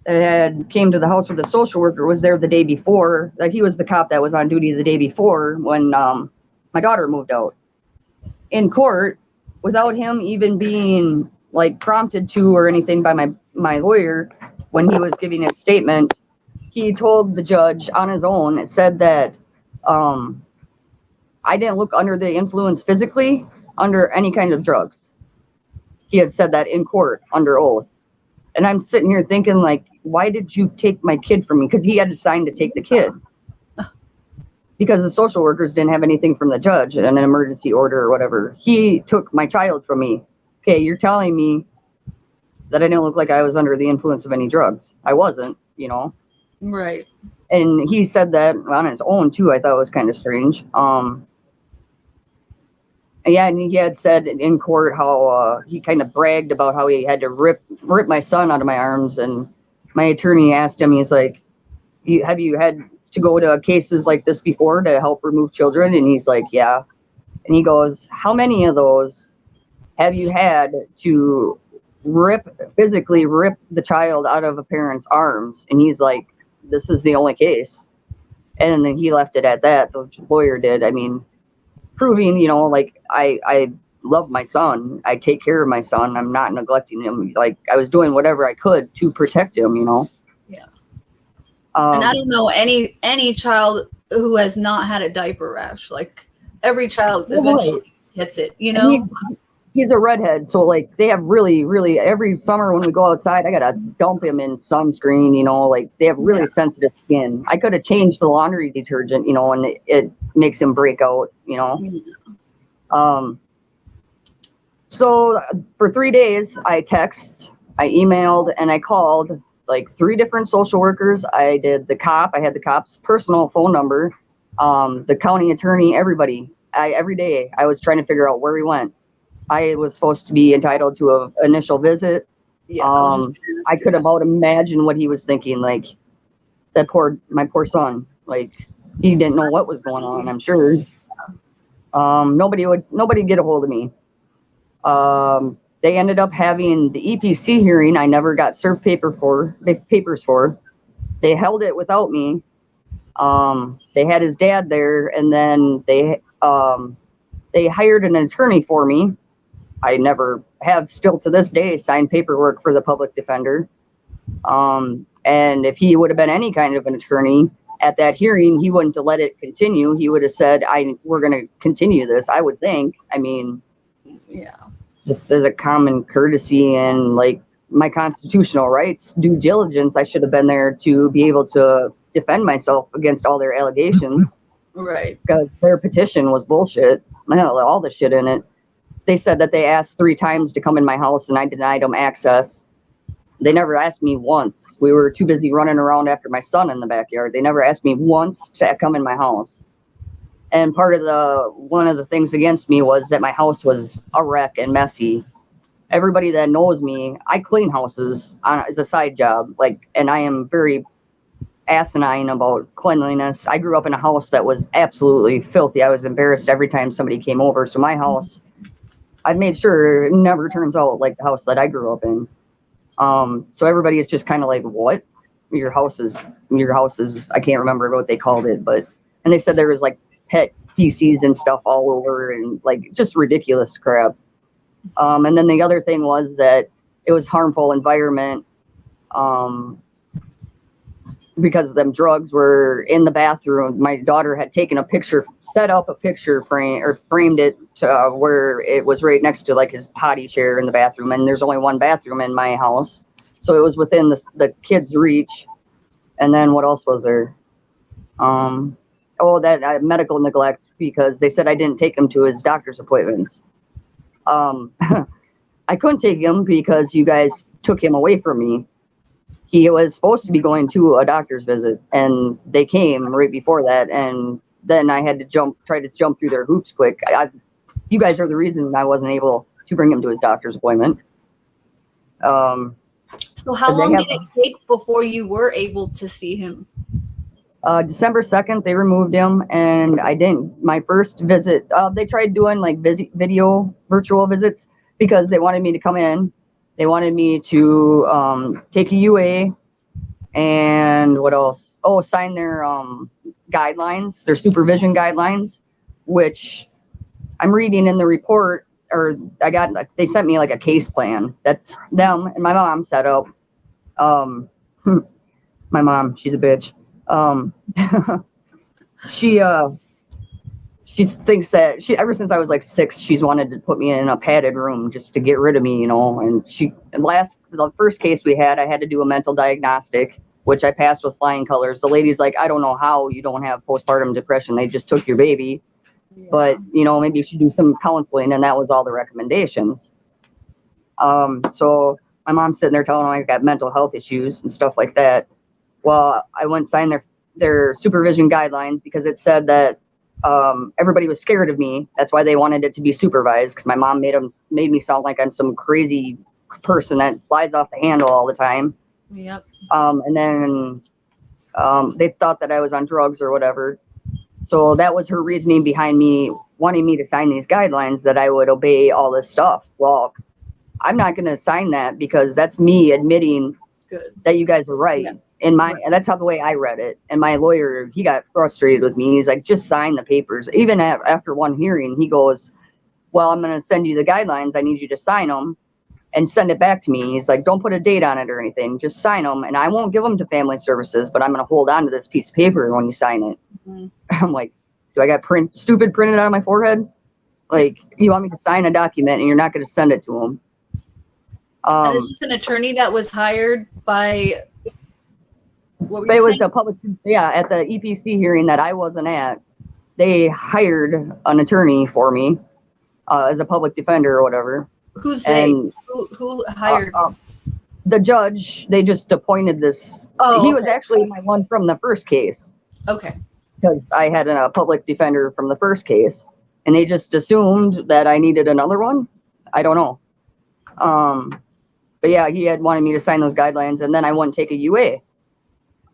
that had came to the house with the social worker was there the day before. Like, he was the cop that was on duty the day before when my daughter moved out. In court, without him even being like prompted to or anything by my lawyer, when he was giving his statement, he told the judge on his own, it said that I didn't look under the influence physically under any kind of drugs. He had said that in court under oath. And I'm sitting here thinking, like, why did you take my kid from me? Because he had to sign to take the kid. Because the social workers didn't have anything from the judge, an emergency order or whatever. He took my child from me. Okay, you're telling me that I didn't look like I was under the influence of any drugs. I wasn't, you know? Right. And he said that on his own, too. I thought it was kind of strange. Yeah, and he had said in court how he kind of bragged about how he had to rip my son out of my arms. And my attorney asked him, he's like, have you had to go to cases like this before to help remove children? And he's like, yeah. And he goes, how many of those have you had to physically rip the child out of a parent's arms? And he's like, this is the only case. And then he left it at that. The lawyer did. I mean, proving, you know, like, I love my son. I take care of my son. I'm not neglecting him. Like, I was doing whatever I could to protect him, you know? Yeah. And I don't know any child who has not had a diaper rash. Like, every child eventually gets it, you know? He's a redhead, so, like, they have really, every summer when we go outside, I gotta dump him in sunscreen, you know, like, they have really sensitive skin. I could have changed the laundry detergent, you know, and it makes him break out, you know. So for 3 days, I emailed, and I called, like, 3 different social workers. I had the cop's personal phone number, the county attorney, everybody. Every day, I was trying to figure out where he went. I was supposed to be entitled to an initial visit. Yeah, I could about imagine what he was thinking. Like my poor son. Like he didn't know what was going on. I'm sure. Nobody get a hold of me. They ended up having the EPC hearing. I never got served papers for. They held it without me. They had his dad there, and then they hired an attorney for me. I never have, still to this day, signed paperwork for the public defender. And if he would have been any kind of an attorney at that hearing, he wouldn't have let it continue. He would have said, we're going to continue this, I would think. I mean, yeah, just as a common courtesy and like my constitutional rights, due diligence, I should have been there to be able to defend myself against all their allegations. Right. Because their petition was bullshit. All the shit in it. They said that they asked 3 times to come in my house and I denied them access. They never asked me once. We were too busy running around after my son in the backyard. They never asked me once to come in my house. And one of the things against me was that my house was a wreck and messy. Everybody that knows me, I clean houses as a side job. And I am very asinine about cleanliness. I grew up in a house that was absolutely filthy. I was embarrassed every time somebody came over. So my house, I've made sure it never turns out like the house that I grew up in. So everybody is just kind of like, what? Your house is, I can't remember what they called it, and they said there was like pet feces and stuff all over and like just ridiculous crap. And then the other thing was that it was harmful environment, because them drugs were in the bathroom. My daughter had taken a picture, set up a picture frame or framed it to where it was right next to like his potty chair in the bathroom. And there's only one bathroom in my house. So it was within the kid's reach. And then what else was there? Medical neglect, because they said I didn't take him to his doctor's appointments. I couldn't take him because you guys took him away from me. He was supposed to be going to a doctor's visit, and they came right before that, and then I had to try to jump through their hoops quick. You guys are the reason I wasn't able to bring him to his doctor's appointment. So how long did it take before you were able to see him? December 2nd, they removed him, and I didn't. My first visit, they tried doing like video virtual visits because they wanted me to come in. They wanted me to take a UA and what else? Oh, sign their guidelines, their supervision guidelines, which I'm reading in the report, or they sent me like a case plan. That's them and my mom set up. My mom, she's a bitch. She thinks that ever since I was like 6, she's wanted to put me in a padded room just to get rid of me, and the first case we had, I had to do a mental diagnostic, which I passed with flying colors. The lady's like, I don't know how you don't have postpartum depression. They just took your baby. Yeah. But, maybe you should do some counseling. And that was all the recommendations. So my mom's sitting there telling me I got mental health issues and stuff like that. Well, I went and signed their supervision guidelines because it said that everybody was scared of me. That's why they wanted it to be supervised, because my mom made me sound like I'm some crazy person that flies off the handle all the time. Yep. And then they thought that I was on drugs or whatever. So that was her reasoning behind me wanting me to sign these guidelines, that I would obey all this stuff. Well, I'm not going to sign that because that's me admitting that you guys were right. Yeah. And that's how the way I read it. And my lawyer, he got frustrated with me. He's like, just sign the papers. Even after one hearing, he goes, well, I'm going to send you the guidelines. I need you to sign them and send it back to me. He's like, don't put a date on it or anything. Just sign them. And I won't give them to family services, but I'm going to hold on to this piece of paper when you sign it. Mm-hmm. I'm like, do I got stupid printed on my forehead? Like, you want me to sign a document and you're not going to send it to them? This is an attorney that was hired by... It was a public, at the EPC hearing that I wasn't at, they hired an attorney for me as a public defender or whatever. Who's they? Who hired? The judge. They just appointed this. Oh, he was actually my one from the first case. Okay. Because I had a public defender from the first case, and they just assumed that I needed another one. I don't know. But yeah, he had wanted me to sign those guidelines, and then I wouldn't take a UA.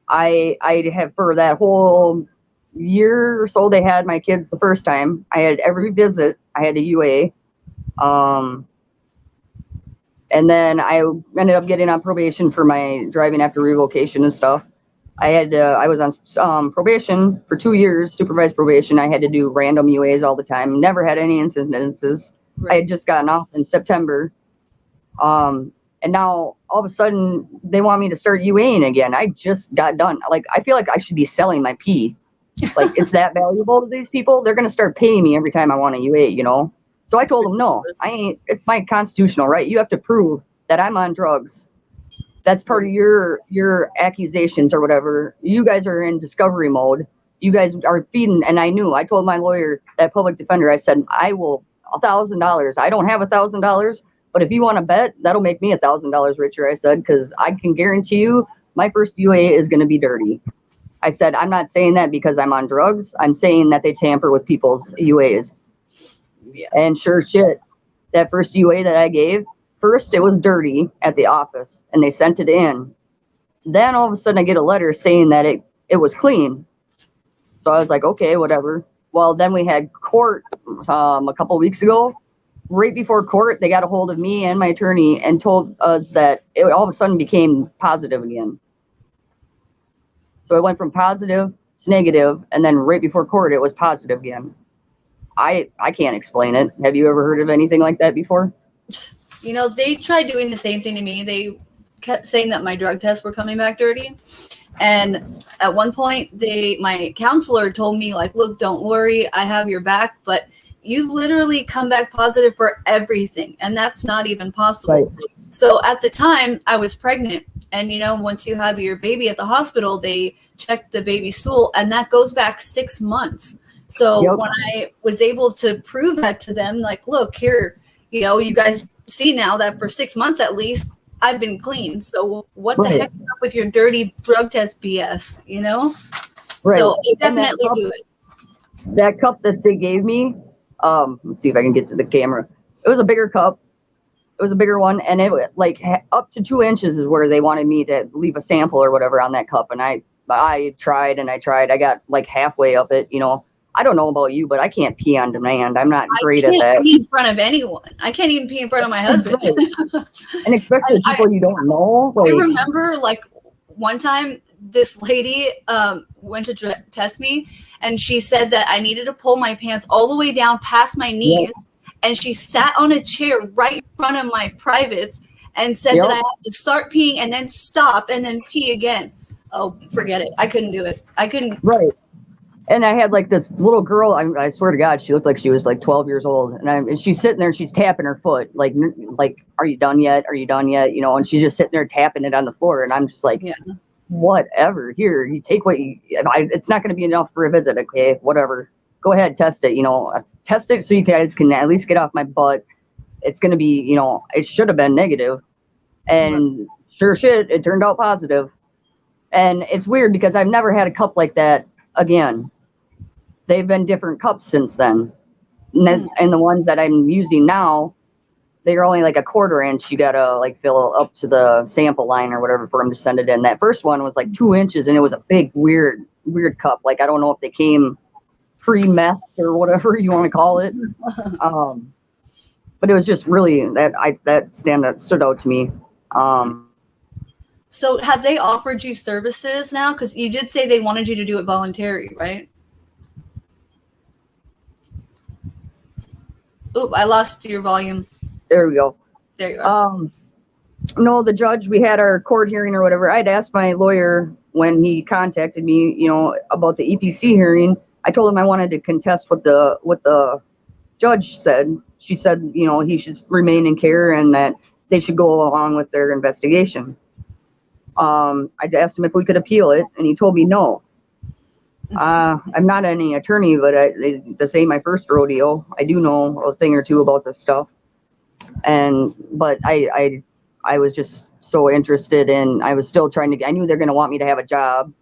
I have, for that whole year or so they had my kids the first time, I had every visit, I had a UA. And then I ended up getting on probation for my driving after revocation and stuff. I was on probation for 2 years, supervised probation. I had to do random UAs all the time. Never had any incidences. Right. I had just gotten off in September. And now all of a sudden they want me to start UAing again. I just got done. Like, I feel like I should be selling my pee. Like, it's that valuable to these people. They're going to start paying me every time I want to UA, you know? So I told them, no, I ain't. It's my constitutional right. You have to prove that I'm on drugs. That's part of your accusations or whatever. You guys are in discovery mode. You guys are feeding. And I told my lawyer, that public defender, I said, I will $1,000. I don't have $1,000, but if you want to bet, that'll make me $1,000 richer. I said, because I can guarantee you my first UA is going to be dirty. I said, I'm not saying that because I'm on drugs. I'm saying that they tamper with people's UAs. Yes. And sure shit, that first UA that I gave, first it was dirty at the office and they sent it in. Then all of a sudden I get a letter saying that it was clean. So I was like, okay, whatever. Well, then we had court a couple weeks ago. Right before court, they got a hold of me and my attorney and told us that it all of a sudden became positive again. So it went from positive to negative, and then right before court, it was positive again. I can't explain it. Have you ever heard of anything like that before? You know, they tried doing the same thing to me. They kept saying that my drug tests were coming back dirty. And at one point, my counselor told me, like, look, don't worry, I have your back, but you literally come back positive for everything, and that's not even possible. Right. So at the time, I was pregnant, and, you know, once you have your baby at the hospital, they check the baby's stool, and that goes back 6 months. So yep. When I was able to prove that to them, like, look, here, you know, you guys see now that for 6 months at least, I've been clean. So what the heck is up with your dirty drug test BS, you know? Right. So I definitely do it. That cup that they gave me, let's see if I can get to the camera. It was a bigger cup. It was a bigger one, and it like up to 2 inches is where they wanted me to leave a sample or whatever on that cup. And I tried and I tried. I got like halfway up it, you know. I don't know about you, but I can't pee on demand. I'm not great at that. I can't pee in front of anyone. I can't even pee in front of my husband. And especially people you don't know. Like, I remember, like, one time this lady went to test me, and she said that I needed to pull my pants all the way down past my knees. Yep. And she sat on a chair right in front of my privates and said that I had to start peeing and then stop and then pee again. Oh, forget it. I couldn't do it. I couldn't. Right. And I had like this little girl, I swear to God, she looked like she was like 12 years old. And she's sitting there and she's tapping her foot. Like, are you done yet? Are you done yet? You know, and she's just sitting there tapping it on the floor. And I'm just like, whatever. Here, you take what you, it's not going to be enough for a visit. Okay, whatever. Go ahead, test it. You know, test it so you guys can at least get off my butt. It's going to be, you know, it should have been negative. And sure shit, it turned out positive. And it's weird because I've never had a cup like that again. They've been different cups since then. And the ones that I'm using now, they're only like a 1/4 inch. You got to like fill up to the sample line or whatever for them to send it in. That first one was like 2 inches and it was a big, weird cup. Like, I don't know if they came pre-meth or whatever you want to call it. But it was just really that stood out to me. So have they offered you services now? Because you did say they wanted you to do it voluntary, right? Oop, I lost your volume. There we go. There you are. No, the judge, we had our court hearing or whatever. I'd asked my lawyer when he contacted me, you know, about the EPC hearing. I told him I wanted to contest what the judge said. She said, you know, he should remain in care and that they should go along with their investigation. I asked him if we could appeal it, and he told me no. I'm not any attorney, but this ain't my first rodeo. I do know a thing or two about this stuff. But I was just so interested in, I was still trying to, I knew they're going to want me to have a job.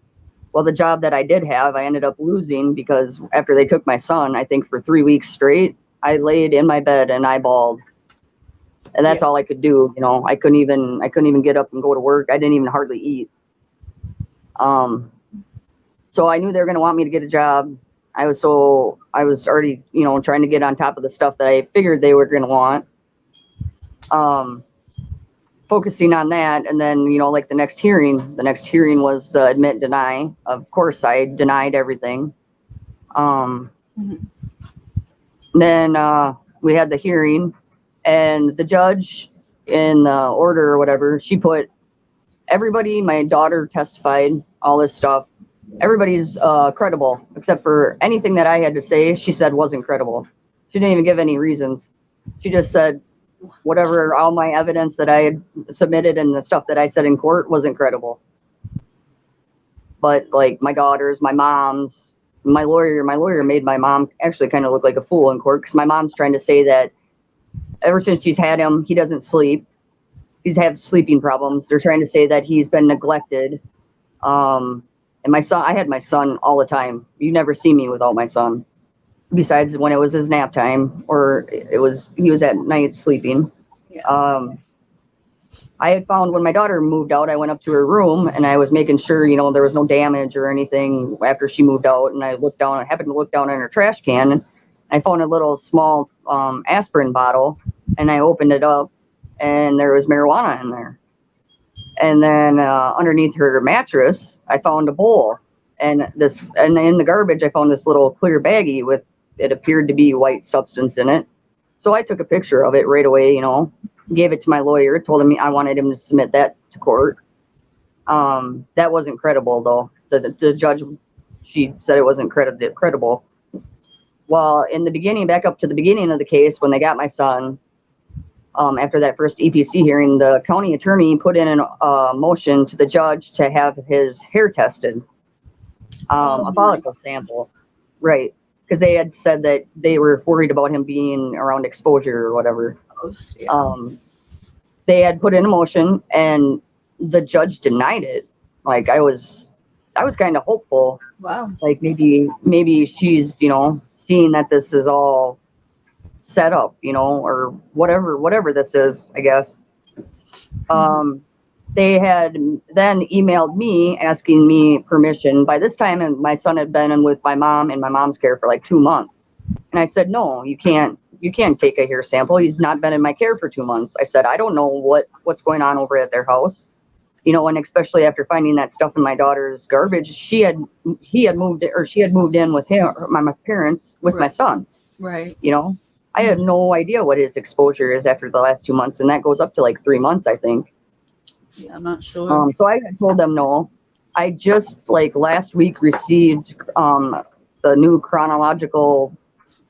Well, the job that I did have, I ended up losing because after they took my son, I think for 3 weeks straight, I laid in my bed and I bawled. And that's all I could do. You know, I couldn't even get up and go to work. I didn't even hardly eat. So I knew they were going to want me to get a job. I was already, you know, trying to get on top of the stuff that I figured they were going to want. Focusing on that. And then, you know, like the next hearing was the admit and deny. Of course, I denied everything. Then we had the hearing, and the judge in the order or whatever, she put everybody, my daughter testified, all this stuff. Everybody's credible, except for anything that I had to say, she said wasn't credible. She didn't even give any reasons. She just said whatever, all my evidence that I had submitted and the stuff that I said in court wasn't credible. But like my daughters, my mom's, my lawyer made my mom actually kind of look like a fool in court, because my mom's trying to say that ever since she's had him, he doesn't sleep. He's had sleeping problems. They're trying to say that he's been neglected. And my son, I had my son all the time. You never see me without my son, besides when it was his nap time or he was at night sleeping. Yeah. I had found when my daughter moved out, I went up to her room and I was making sure, you know, there was no damage or anything after she moved out. And I happened to look down in her trash can, and I found a little small aspirin bottle, and I opened it up and there was marijuana in there. And then underneath her mattress, I found a bowl, and in the garbage, I found this little clear baggie with, it appeared to be white substance in it. So I took a picture of it right away, you know, gave it to my lawyer, told him I wanted him to submit that to court. That wasn't credible though. The judge, she said it wasn't credible. Well, in the beginning, back up to the beginning of the case, when they got my son, after that first EPC hearing, the county attorney put in a motion to the judge to have his hair tested, a follicle sample, right? Because they had said that they were worried about him being around exposure or whatever. Yeah. They had put in a motion, and the judge denied it. Like I was kind of hopeful. Wow. Like maybe she's, you know, seeing that this is all set up, you know, or whatever this is, I guess. They had then emailed me asking me permission. By this time, my son had been in with my mom in my mom's care for like 2 months. And I said, no, you can't take a hair sample. He's not been in my care for 2 months. I said, I don't know what's going on over at their house. You know, and especially after finding that stuff in my daughter's garbage, she had moved in with him, my parents, with my son. Right. You know, I have no idea what his exposure is after the last 2 months, and that goes up to like 3 months, I think. Yeah, I'm not sure. So I had told them no. I just like last week received the new chronological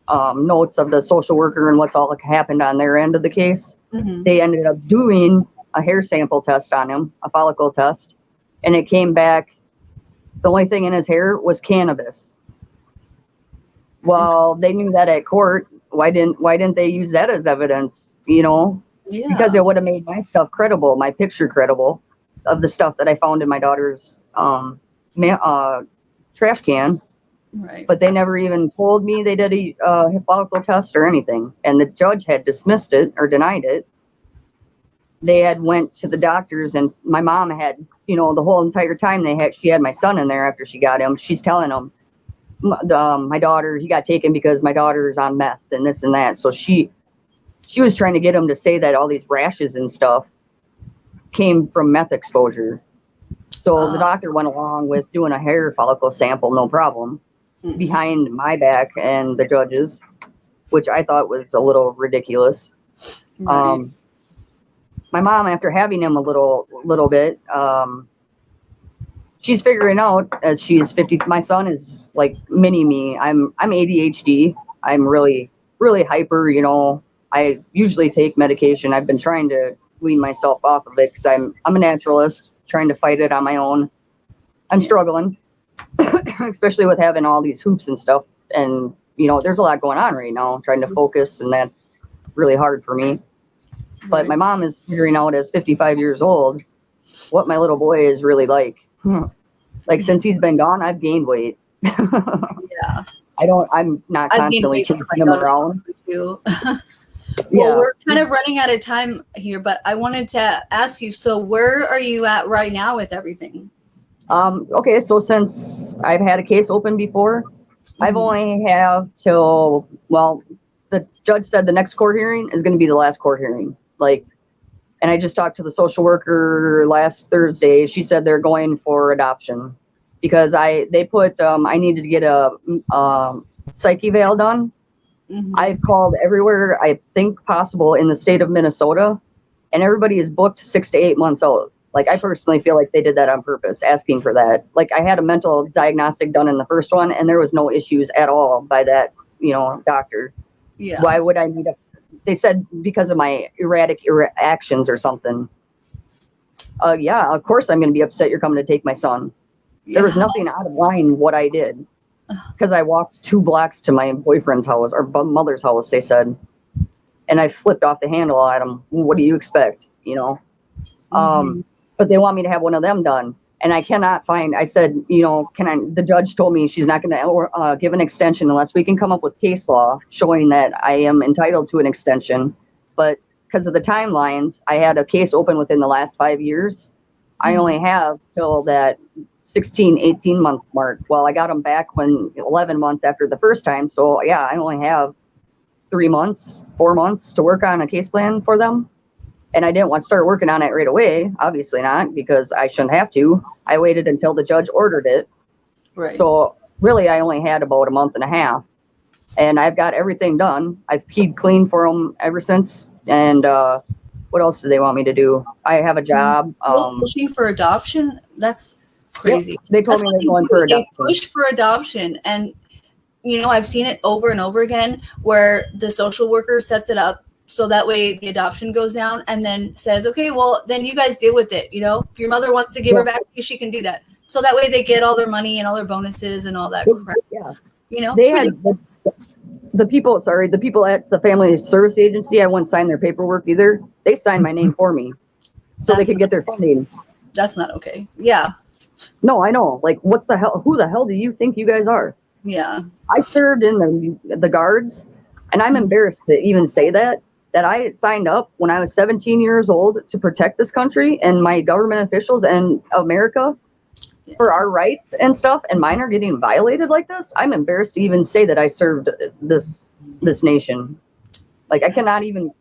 notes of the social worker and what's all happened on their end of the case. Mm-hmm. They ended up doing a hair sample test on him, a follicle test, and it came back. The only thing in his hair was cannabis. Well, they knew that at court. Why didn't they use that as evidence? You know, because it would have made my stuff credible, my picture credible of the stuff that I found in my daughter's trash can. Right. But they never even told me they did a follicle test or anything. And the judge had dismissed it or denied it. They had went to the doctors, and my mom had, you know, the whole entire time she had my son in there after she got him. She's telling them, my daughter, he got taken because my daughter's on meth and this and that. So she was trying to get him to say that all these rashes and stuff came from meth exposure. So the doctor went along with doing a hair follicle sample, no problem, behind my back and the judge's, which I thought was a little ridiculous. Right. My mom, after having him a little bit, she's figuring out as she's 50. My son is like mini me. I'm ADHD. I'm really, really hyper. You know, I usually take medication. I've been trying to wean myself off of it because I'm a naturalist, trying to fight it on my own. I'm struggling, especially with having all these hoops and stuff. And you know, there's a lot going on right now. Trying to focus, and that's really hard for me. But my mom is figuring out as 55 years old what my little boy is really like. Like since he's been gone, I've gained weight. Yeah. I'm not constantly chasing him around. Too. Well, Yeah. we're kind of running out of time here, but I wanted to ask you, so where are you at right now with everything? Okay, so since I've had a case open before, I've only have till, well, the judge said the next court hearing is going to be the last court hearing. Like, and I just talked to the social worker last Thursday. She said they're going for adoption because they put, I needed to get a psych eval done. I've called everywhere I think possible in the state of Minnesota, and everybody is booked 6 to 8 months out. Like, I personally feel like they did that on purpose, asking for that. Like, I had a mental diagnostic done in the first one, and there was no issues at all by that, doctor. Yeah. Why would I need they said because of my erratic actions or something. Yeah, of course I'm going to be upset you're coming to take my son. Yeah. There was nothing out of line what I did. Because I walked 2 blocks to my boyfriend's house, or mother's house, they said. And I flipped off the handle at him. What do you expect, But they want me to have one of them done. And I cannot find, I said, the judge told me she's not going to give an extension unless we can come up with case law showing that I am entitled to an extension. But because of the timelines, I had a case open within the last 5 years. I only have till that 16, 18 month mark. Well, I got them back when 11 months after the first time. So yeah, I only have 3 months, 4 months to work on a case plan for them. And I didn't want to start working on it right away. Obviously not, because I shouldn't have to. I waited until the judge ordered it. Right. So really, I only had about a month and a half. And I've got everything done. I've peed clean for them ever since. And what else do they want me to do? I have a job. Pushing for adoption? That's crazy. Yep. They told me they're going for adoption. They push for adoption. And, I've seen it over and over again where the social worker sets it up so that way the adoption goes down and then says, okay, well, then you guys deal with it. If your mother wants to give her back to you, she can do that. So that way they get all their money and all their bonuses and all that crap. Yeah. They had the people at the Family Service Agency, I wouldn't sign their paperwork either. They signed my name for me so they could get their funding. That's not okay. Yeah. No, I know. Like, what the hell? Who the hell do you think you guys are? Yeah. I served in the guards, and I'm embarrassed to even say that I signed up when I was 17 years old to protect this country and my government officials and America for our rights and stuff, and mine are getting violated like this. I'm embarrassed to even say that I served this nation. Like, I can't even,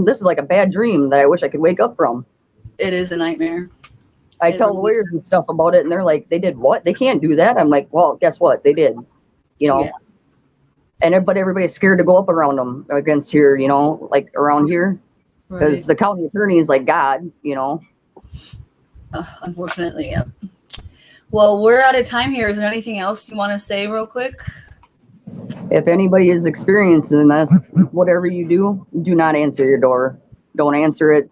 this is like a bad dream that I wish I could wake up from. It is a nightmare. I tell lawyers and stuff about it, and they're like, they did what? They can't do that. I'm like, well, guess what? They did, Yeah. But everybody's scared to go up around them against here, like around here, because the county attorney is like God, Unfortunately, yeah. Well, we're out of time here. Is there anything else you want to say real quick? If anybody is experiencing this, whatever you do not answer your door. Don't answer it,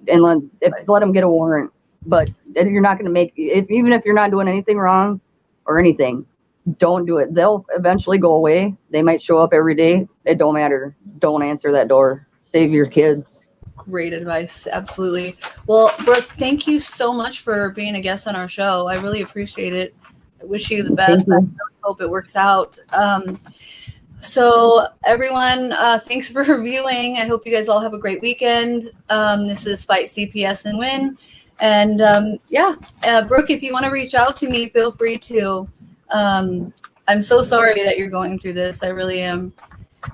and let them get a warrant. But you're not going to even if you're not doing anything wrong or anything, don't do it. They'll eventually go away. They might show up every day. It don't matter. Don't answer that door. Save your kids. Great advice. Absolutely. Well, Brooke, thank you so much for being a guest on our show. I really appreciate it. I wish you the best. I hope it works out. So everyone, thanks for reviewing. I hope you guys all have a great weekend. This is Fight CPS and Win. And Brooke, if you want to reach out to me, feel free to. I'm so sorry that you're going through this. I really am.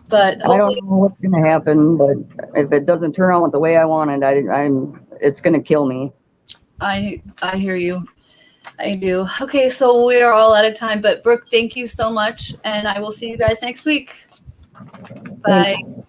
But I don't know what's going to happen, but if it doesn't turn out the way I wanted, it's going to kill me. I hear you. I do. Okay, so we are all out of time. But Brooke, thank you so much, and I will see you guys next week. Bye. Thanks.